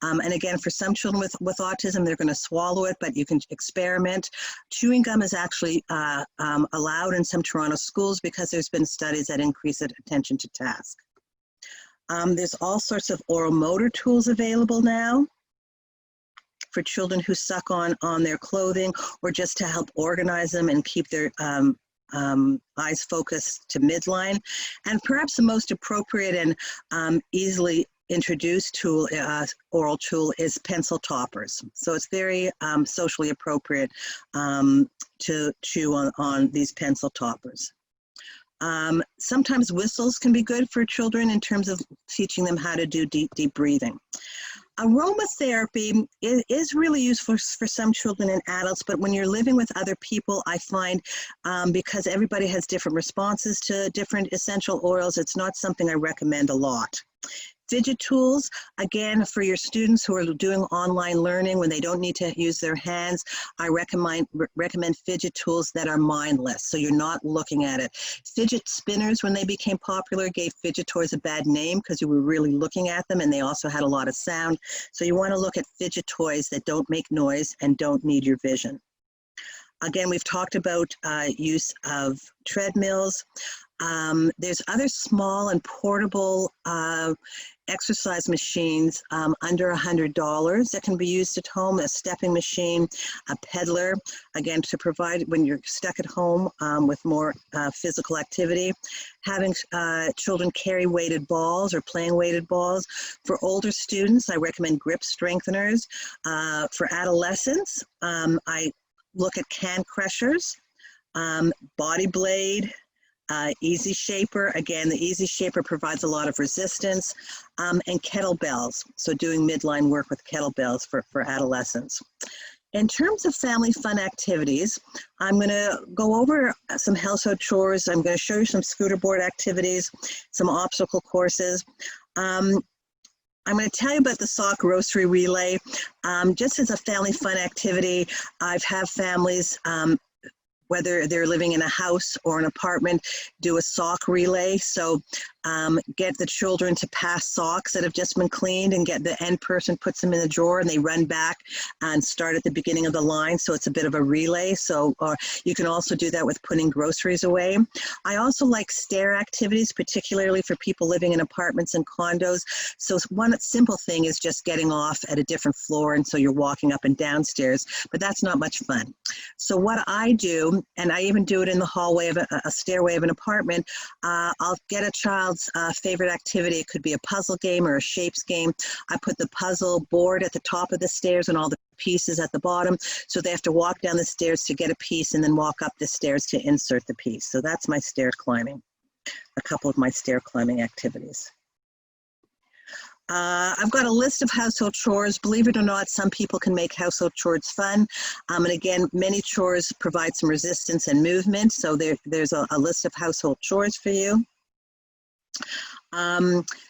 And again, for some children with autism, they're going to swallow it, but you can experiment. Chewing gum is actually allowed in some Toronto schools because there's been studies that increase attention to task. There's all sorts of oral motor tools available now for children who suck on their clothing, or just to help organize them and keep their eyes focused to midline. And perhaps the most appropriate and easily introduced tool, oral tool, is pencil toppers. So it's very socially appropriate to chew on these pencil toppers. Sometimes whistles can be good for children in terms of teaching them how to do deep breathing. Aromatherapy is really useful for some children and adults, but when you're living with other people, I find because everybody has different responses to different essential oils, it's not something I recommend a lot. Fidget tools, again, for your students who are doing online learning when they don't need to use their hands, I recommend fidget tools that are mindless, so you're not looking at it. Fidget spinners, when they became popular, gave fidget toys a bad name because you were really looking at them, and they also had a lot of sound. So you want to look at fidget toys that don't make noise and don't need your vision. Again, we've talked about use of treadmills. There's other small and portable exercise machines under $100 that can be used at home, a stepping machine, a peddler, again, to provide when you're stuck at home with more physical activity. Having children carry weighted balls or playing weighted balls. For older students, I recommend grip strengtheners. For adolescents, I look at can crushers, body blade, Easy Shaper. Again, the Easy Shaper provides a lot of resistance, and kettlebells. So doing midline work with kettlebells for adolescents. In terms of family fun activities, I'm going to go over some household chores. I'm going to show you some scooter board activities, some obstacle courses. I'm going to tell you about the sock grocery relay. Just as a family fun activity, I've had families, whether they're living in a house or an apartment, do a sock relay. So get the children to pass socks that have just been cleaned, and get the end person puts them in the drawer and they run back and start at the beginning of the line. So it's a bit of a relay. So you can also do that with putting groceries away. I also like stair activities, particularly for people living in apartments and condos. So one simple thing is just getting off at a different floor, and so you're walking up and downstairs, but that's not much fun. So what I do, and I even do it in the hallway of a stairway of an apartment, I'll get a child's favorite activity. It could be a puzzle game or a shapes game. I put the puzzle board at the top of the stairs and all the pieces at the bottom, so they have to walk down the stairs to get a piece and then walk up the stairs to insert the piece. So that's my stair climbing, a couple of my stair climbing activities. I've got a list of household chores. Believe it or not, some people can make household chores fun. And again, many chores provide some resistance and movement. So there's a list of household chores for you.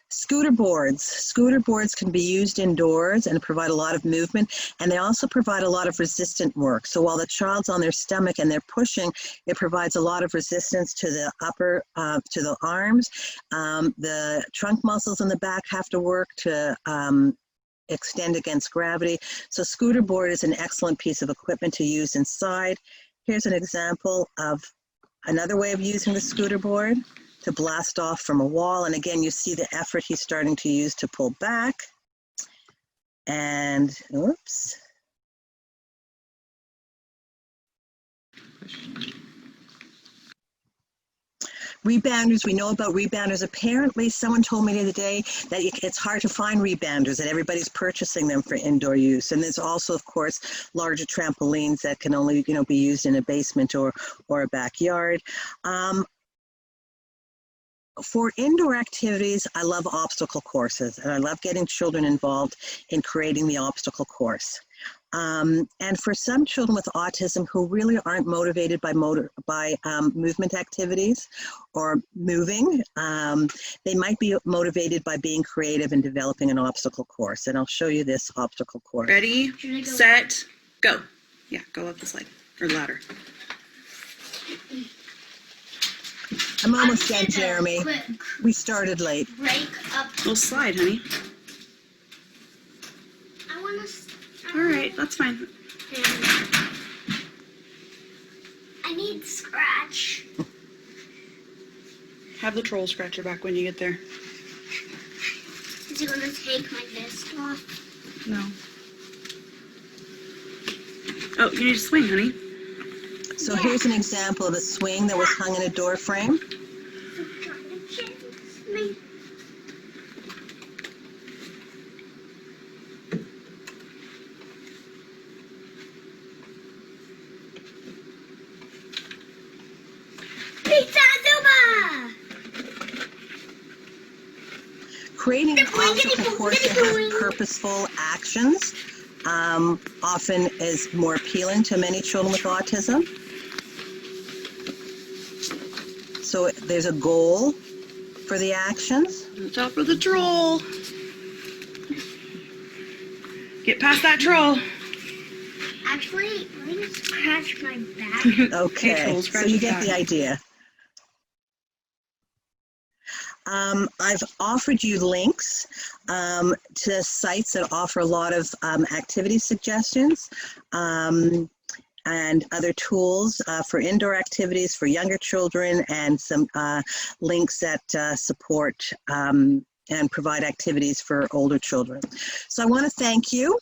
Scooter boards. Scooter boards can be used indoors and provide a lot of movement, and they also provide a lot of resistant work. So while the child's on their stomach and they're pushing, it provides a lot of resistance to the upper, to the arms. The trunk muscles in the back have to work to extend against gravity. So scooter board is an excellent piece of equipment to use inside. Here's an example of another way of using the scooter board, to blast off from a wall. And again, you see the effort he's starting to use to pull back. And, oops. Rebounders, we know about rebounders. Apparently, someone told me the other day that it's hard to find rebounders, that everybody's purchasing them for indoor use. And there's also, of course, larger trampolines that can only, be used in a basement or a backyard. For indoor activities, I love obstacle courses, and I love getting children involved in creating the obstacle course. And for some children with autism who really aren't motivated by movement activities or moving, they might be motivated by being creative and developing an obstacle course. And I'll show you this obstacle course. Ready, set, go. Yeah, go up the slide or ladder. I'm almost done, Jeremy. We started late. Break up. We'll slide, honey. I want to. All right, that's fine. I need scratch. Have the troll scratcher back when you get there. Is he gonna take my vest off? No. Oh, you need to swing, honey. So here's an example of a swing that was hung in a door frame. Pizza Zuma! Creating an obstacle course that has purposeful actions often is more appealing to many children with autism. So there's a goal for the actions. Watch out for the troll. Get past that troll. Actually, let me scratch my back. Okay, Hey, troll, so scratch you your get back. the idea. I've offered you links to sites that offer a lot of activity suggestions and other tools for indoor activities for younger children, and some links that support and provide activities for older children. So I want to thank you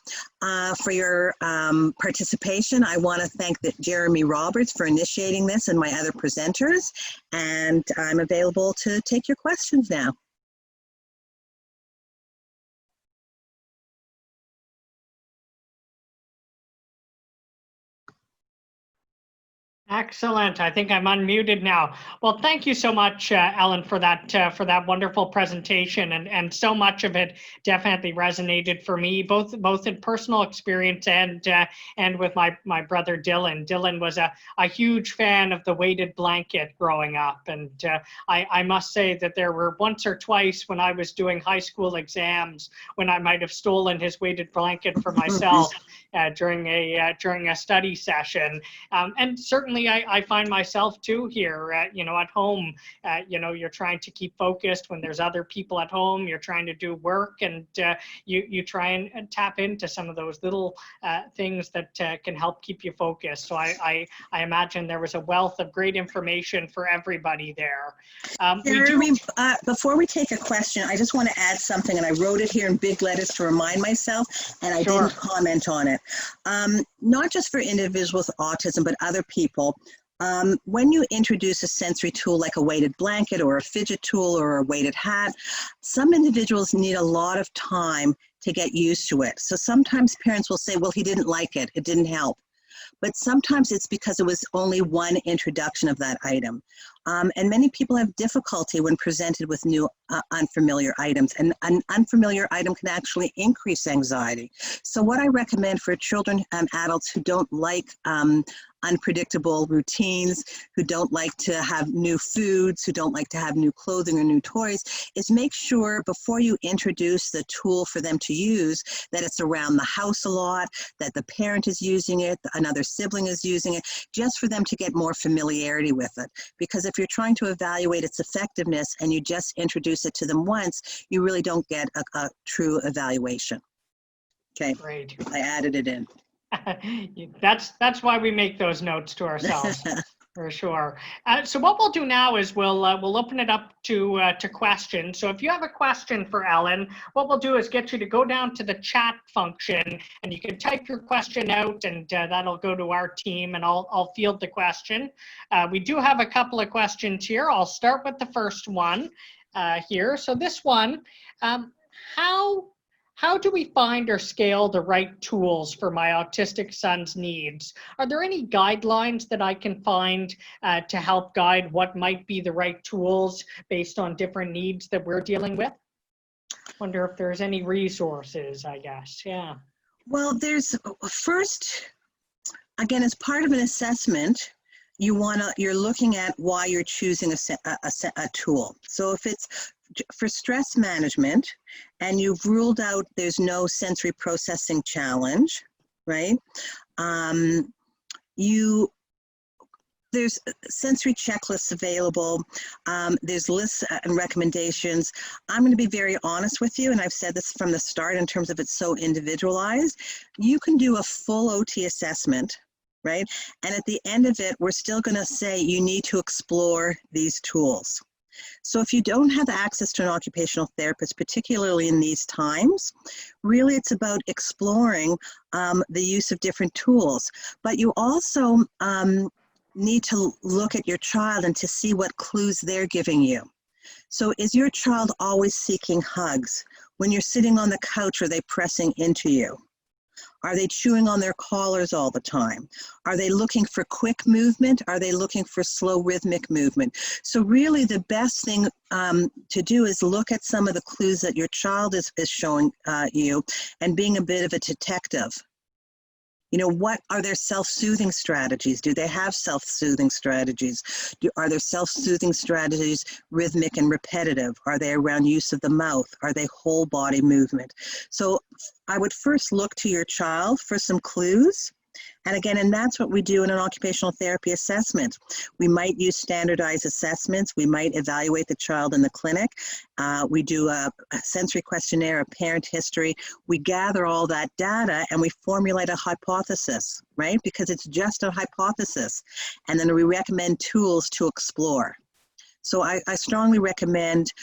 for your participation. I want to thank Jeremy Roberts for initiating this and my other presenters, and I'm available to take your questions now. Excellent. I think I'm unmuted now. Well, thank you so much, Ellen, for that wonderful presentation, and so much of it definitely resonated for me, both in personal experience and with my brother Dylan. Dylan was a huge fan of the weighted blanket growing up, and I must say that there were once or twice when I was doing high school exams when I might have stolen his weighted blanket for myself during a study session, and certainly. I find myself too here, at home, you're trying to keep focused when there's other people at home, you're trying to do work, and you try and tap into some of those little things that can help keep you focused. So I imagine there was a wealth of great information for everybody there. Before we take a question, I just want to add something, and I wrote it here in big letters to remind myself, and I Sure. didn't comment on it. Not just for individuals with autism, but other people. When you introduce a sensory tool like a weighted blanket or a fidget tool or a weighted hat, some individuals need a lot of time to get used to it. So sometimes parents will say, well, he didn't like it, it didn't help. But sometimes it's because it was only one introduction of that item. And many people have difficulty when presented with new unfamiliar items, and an unfamiliar item can actually increase anxiety. So what I recommend for children and adults who don't like unpredictable routines, who don't like to have new foods, who don't like to have new clothing or new toys, is make sure before you introduce the tool for them to use that it's around the house a lot, that the parent is using it, another sibling is using it, just for them to get more familiarity with it. Because if you're trying to evaluate its effectiveness and you just introduce it to them once, you really don't get a true evaluation. Okay, Great. I added it in. That's why we make those notes to ourselves. For sure. So what we'll do now is we'll open it up to questions. So if you have a question for Ellen, what we'll do is get you to go down to the chat function, and you can type your question out, and that'll go to our team, and I'll field the question. We do have a couple of questions here. I'll start with the first one here. So this one, how do we find or scale the right tools for my autistic son's needs? Are there any guidelines that I can find to help guide what might be the right tools based on different needs that we're dealing with? Wonder if there's any resources, I guess. Yeah. Well, there's first, again, as part of an assessment, you're looking at why you're choosing a tool. So if it's for stress management and you've ruled out there's no sensory processing challenge, right? There's sensory checklists available. There's lists and recommendations. I'm going to be very honest with you, and I've said this from the start in terms of it's so individualized. You can do a full OT assessment, right? And at the end of it, we're still going to say you need to explore these tools. So if you don't have access to an occupational therapist, particularly in these times, really it's about exploring the use of different tools. But you also need to look at your child and to see what clues they're giving you. So is your child always seeking hugs? When you're sitting on the couch, are they pressing into you? Are they chewing on their collars all the time? Are they looking for quick movement? Are they looking for slow rhythmic movement? So really the best thing to do is look at some of the clues that your child is showing you and being a bit of a detective. You know, what are their self-soothing strategies? Do they have self-soothing strategies? Are their self-soothing strategies rhythmic and repetitive? Are they around use of the mouth? Are they whole body movement? So I would first look to your child for some clues. And again, and that's what we do in an occupational therapy assessment. We might use standardized assessments. We might evaluate the child in the clinic. We do a sensory questionnaire, a parent history. We gather all that data and we formulate a hypothesis, right? Because it's just a hypothesis. And then we recommend tools to explore. So I strongly recommend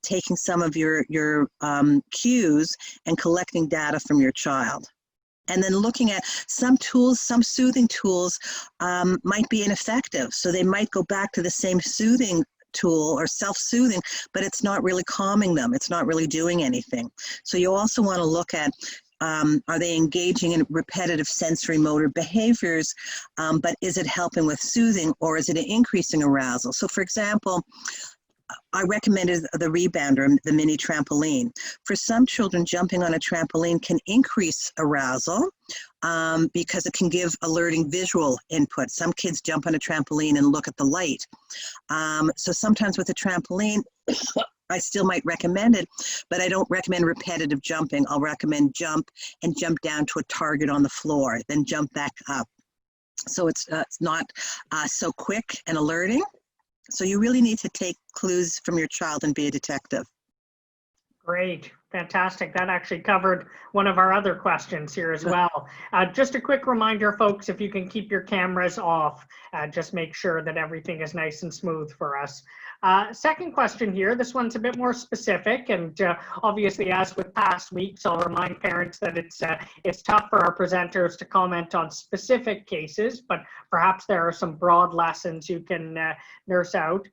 taking some of your cues and collecting data from your child. And then looking at some tools, some soothing tools might be ineffective. So they might go back to the same soothing tool or self-soothing, but it's not really calming them. It's not really doing anything. So you also want to look at, are they engaging in repetitive sensory motor behaviors, but is it helping with soothing or is it increasing arousal? So for example, I recommended the Rebounder, the mini trampoline. For some children, jumping on a trampoline can increase arousal because it can give alerting visual input. Some kids jump on a trampoline and look at the light. So sometimes with a trampoline, I still might recommend it, but I don't recommend repetitive jumping. I'll recommend jump and jump down to a target on the floor, then jump back up. So it's not so quick and alerting. So you really need to take clues from your child and be a detective. Great, fantastic. That actually covered one of our other questions here as well. Just a quick reminder, folks, if you can keep your cameras off, just make sure that everything is nice and smooth for us. Second question here, this one's a bit more specific, and obviously as with past weeks, I'll remind parents that it's tough for our presenters to comment on specific cases, but perhaps there are some broad lessons you can nurse out.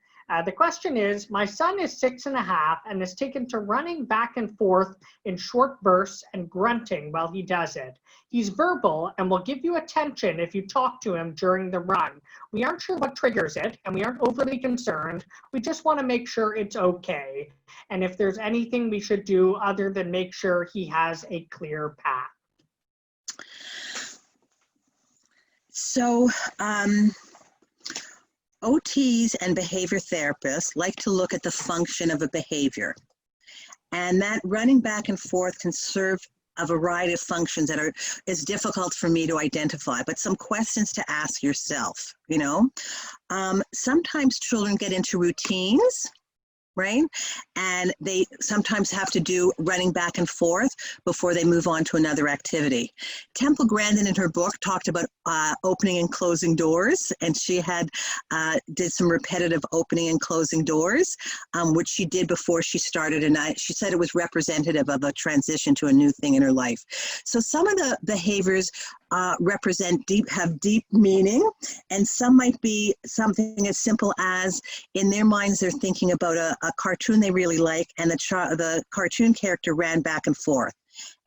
The question is, my son is 6.5 and is taken to running back and forth in short bursts and grunting while he does it. He's verbal and will give you attention if you talk to him during the run. We aren't sure what triggers it, and we aren't overly concerned. We just want to make sure it's okay. And if there's anything we should do other than make sure he has a clear path. So, OTs and behavior therapists like to look at the function of a behavior. And that running back and forth can serve a variety of functions that is difficult for me to identify, but some questions to ask yourself, you know. Sometimes children get into routines, right? And they sometimes have to do running back and forth before they move on to another activity. Temple Grandin in her book talked about opening and closing doors, and she had did some repetitive opening and closing doors, which she did before she started, and she said it was representative of a transition to a new thing in her life. So some of the behaviors have deep meaning, and some might be something as simple as in their minds they're thinking about a cartoon they really like, and the cartoon character ran back and forth,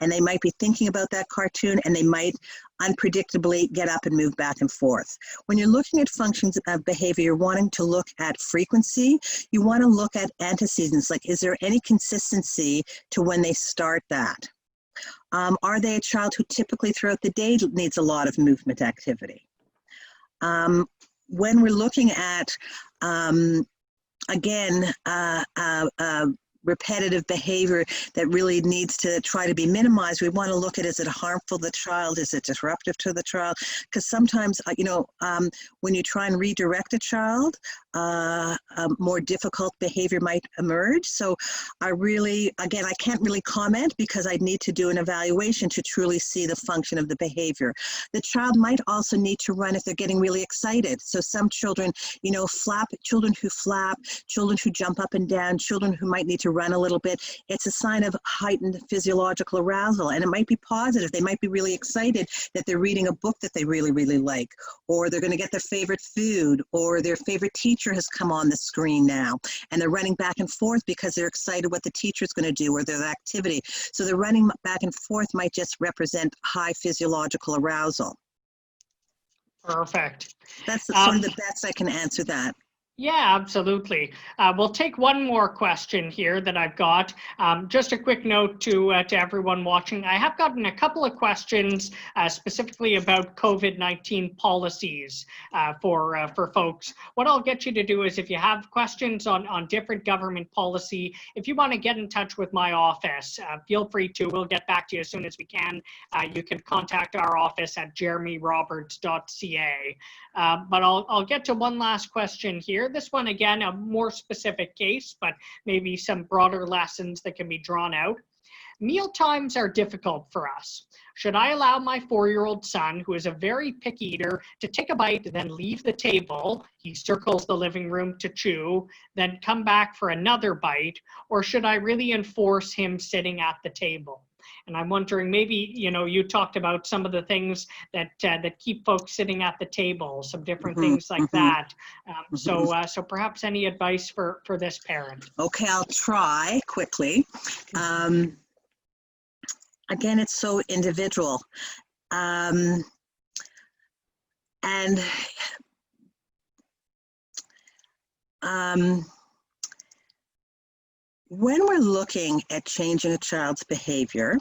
and they might be thinking about that cartoon, and they might unpredictably get up and move back and forth. When you're looking at functions of behavior, you're wanting to look at frequency. You want to look at antecedents, like is there any consistency to when they start that? Are they a child who typically throughout the day needs a lot of movement activity? When we're looking at, again, repetitive behavior that really needs to try to be minimized, we want to look at, is it harmful to the child? Is it disruptive to the child? Because sometimes, you know, when you try and redirect a child, more difficult behavior might emerge. So I really, again, I can't really comment because I'd need to do an evaluation to truly see the function of the behavior. The child might also need to run if they're getting really excited. So some children, you know, children who jump up and down, children who might need to run a little bit, it's a sign of heightened physiological arousal. And it might be positive. They might be really excited that they're reading a book that they really, really like, or they're going to get their favorite food, or their favorite teacher has come on the screen now, and they're running back and forth because they're excited what the teacher's going to do or their activity. So the running back and forth might just represent high physiological arousal. Perfect. That's sort of the best I can answer that. Yeah, absolutely. We'll take one more question here that I've got. Just a quick note to everyone watching. I have gotten a couple of questions specifically about COVID-19 policies for folks. What I'll get you to do is, if you have questions on different government policy, if you want to get in touch with my office, feel free to. We'll get back to you as soon as we can. You can contact our office at jeremyroberts.ca. But I'll get to one last question here. This one, again, a more specific case, but maybe some broader lessons that can be drawn out. Meal times are difficult for us. Should I allow my 4-year-old son, who is a very picky eater, to take a bite, then leave the table? He circles the living room to chew, then come back for another bite, or should I really enforce him sitting at the table? And I'm wondering, maybe, you know, you talked about some of the things that that keep folks sitting at the table, some different things like that. So perhaps any advice for this parent? Okay, I'll try quickly. Again, it's so individual. When we're looking at changing a child's behavior,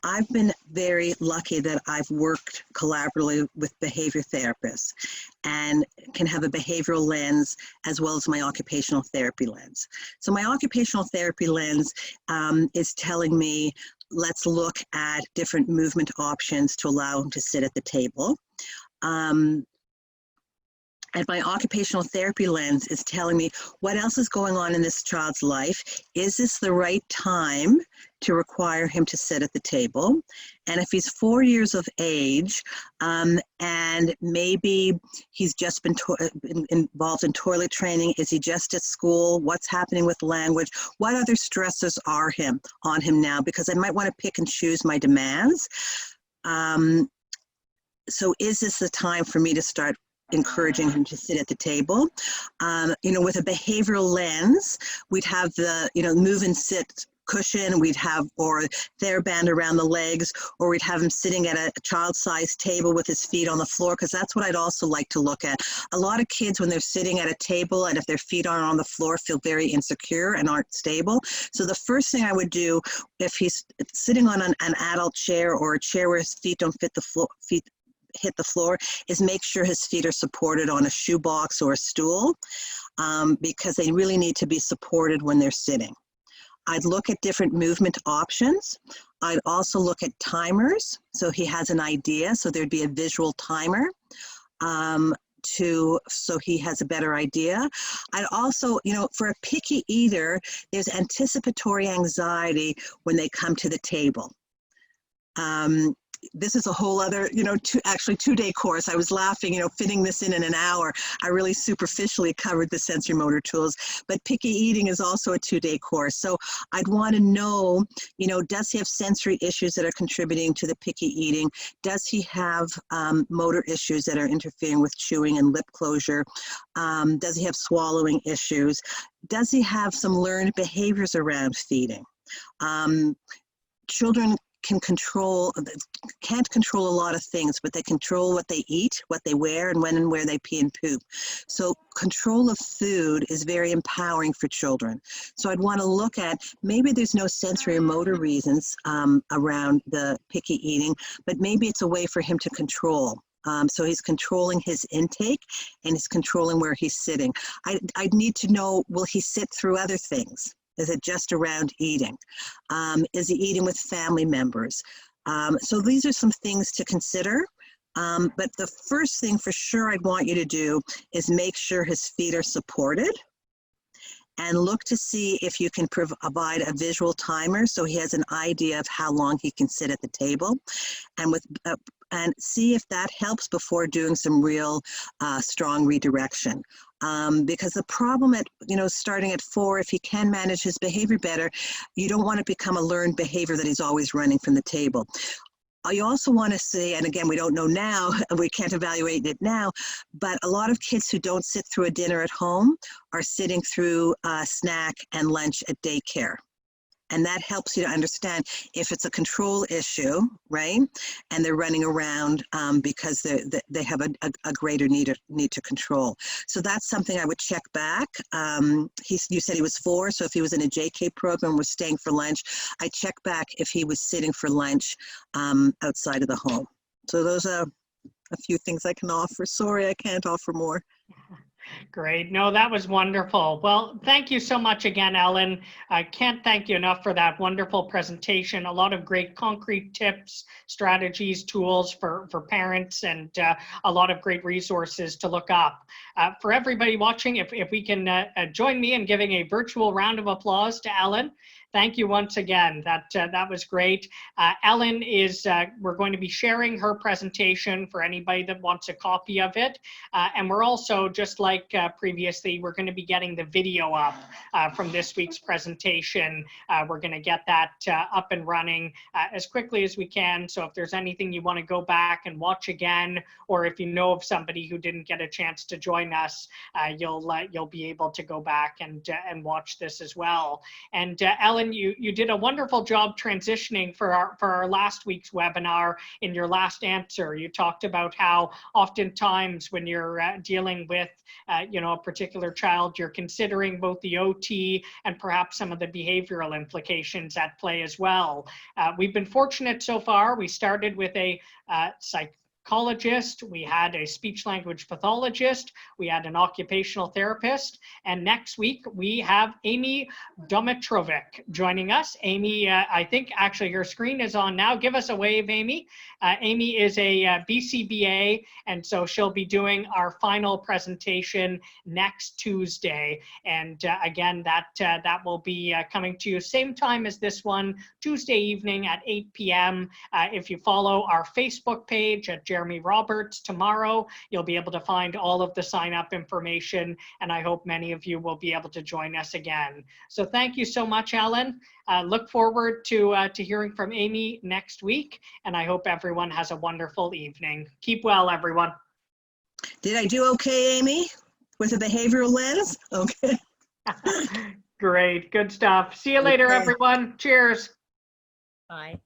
I've been very lucky that I've worked collaboratively with behavior therapists and can have a behavioral lens as well as my occupational therapy lens. So my occupational therapy lens is telling me, let's look at different movement options to allow him to sit at the table. And my occupational therapy lens is telling me what else is going on in this child's life. Is this the right time to require him to sit at the table? And if he's 4 years of age and maybe he's just been involved in toilet training, is he just at school? What's happening with language? What other stressors are on him now? Because I might want to pick and choose my demands. So is this the time for me to start encouraging him to sit at the table? You know, with a behavioral lens, we'd have the, you know, move and sit cushion, we'd have, or Theraband around the legs, or we'd have him sitting at a child-sized table with his feet on the floor, because that's what I'd also like to look at. A lot of kids, when they're sitting at a table and if their feet aren't on the floor, feel very insecure and aren't stable. So the first thing I would do, if he's sitting on an adult chair or a chair where his feet don't fit the floor, hit the floor, is make sure his feet are supported on a shoebox or a stool, because they really need to be supported when they're sitting. I'd look at different movement options. I'd also look at timers, so he has an idea, so there'd be a visual timer so he has a better idea. I'd also, you know, for a picky eater, there's anticipatory anxiety when they come to the table. This is a whole other, you know, two-day course. I was laughing, you know, fitting this in an hour. I really superficially covered the sensory motor tools, but picky eating is also a 2-day course. So I'd want to know, you know, does he have sensory issues that are contributing to the picky eating? Does he have motor issues that are interfering with chewing and lip closure? Does he have swallowing issues? Does he have some learned behaviors around feeding? Children can't control a lot of things, but they control what they eat, what they wear, and when and where they pee and poop. So control of food is very empowering for children. So I'd want to look at, maybe there's no sensory or motor reasons around the picky eating, but maybe it's a way for him to control. So he's controlling his intake and he's controlling where he's sitting. I'd need to know, will he sit through other things? Is it just around eating? Is he eating with family members? So these are some things to consider. But the first thing for sure I'd want you to do is make sure his feet are supported, and look to see if you can provide a visual timer so he has an idea of how long he can sit at the table, and see if that helps before doing some real strong redirection. Because the problem at, you know, starting at 4, if he can manage his behavior better, you don't want to become a learned behavior that he's always running from the table. You also want to see, and again, we don't know now, and we can't evaluate it now, but a lot of kids who don't sit through a dinner at home are sitting through snack and lunch at daycare. And that helps you to understand if it's a control issue, right? And they're running around because they have a greater need to control. So that's something I would check back. You said he was 4, so if he was in a JK program, was staying for lunch, I check back if he was sitting for lunch outside of the home. So those are a few things I can offer. Sorry, I can't offer more. Great. No, that was wonderful. Well, thank you so much again, Ellen. I can't thank you enough for that wonderful presentation. A lot of great concrete tips, strategies, tools for parents, and a lot of great resources to look up. For everybody watching, if we can join me in giving a virtual round of applause to Ellen. Thank you once again. That was great. Ellen is, we're going to be sharing her presentation for anybody that wants a copy of it. And we're also, just like previously, we're going to be getting the video up from this week's presentation. We're going to get that up and running as quickly as we can. So if there's anything you want to go back and watch again, or if you know of somebody who didn't get a chance to join us, you'll be able to go back and watch this as well. And Ellen, you did a wonderful job transitioning for our last week's webinar. In your last answer, you talked about how oftentimes when you're dealing with a particular child, you're considering both the OT and perhaps some of the behavioral implications at play as well. We've been fortunate so far. We started with a psychologist, we had a speech language pathologist, we had an occupational therapist, and next week we have Amy Domitrovic joining us. Amy, I think actually her screen is on now. Give us a wave, Amy. Amy is a BCBA, and so she'll be doing our final presentation next Tuesday. And again, that will be coming to you same time as this one, Tuesday evening at 8 p.m. If you follow our Facebook page at Jeremy Roberts tomorrow, you'll be able to find all of the sign up information, and I hope many of you will be able to join us again. So thank you so much, Ellen. Look forward to hearing from Amy next week, and I hope everyone has a wonderful evening. Keep well, everyone. Did I do okay, Amy, with a behavioral lens? Okay. Great. Good stuff. See you later, Okay. everyone. Cheers. Bye.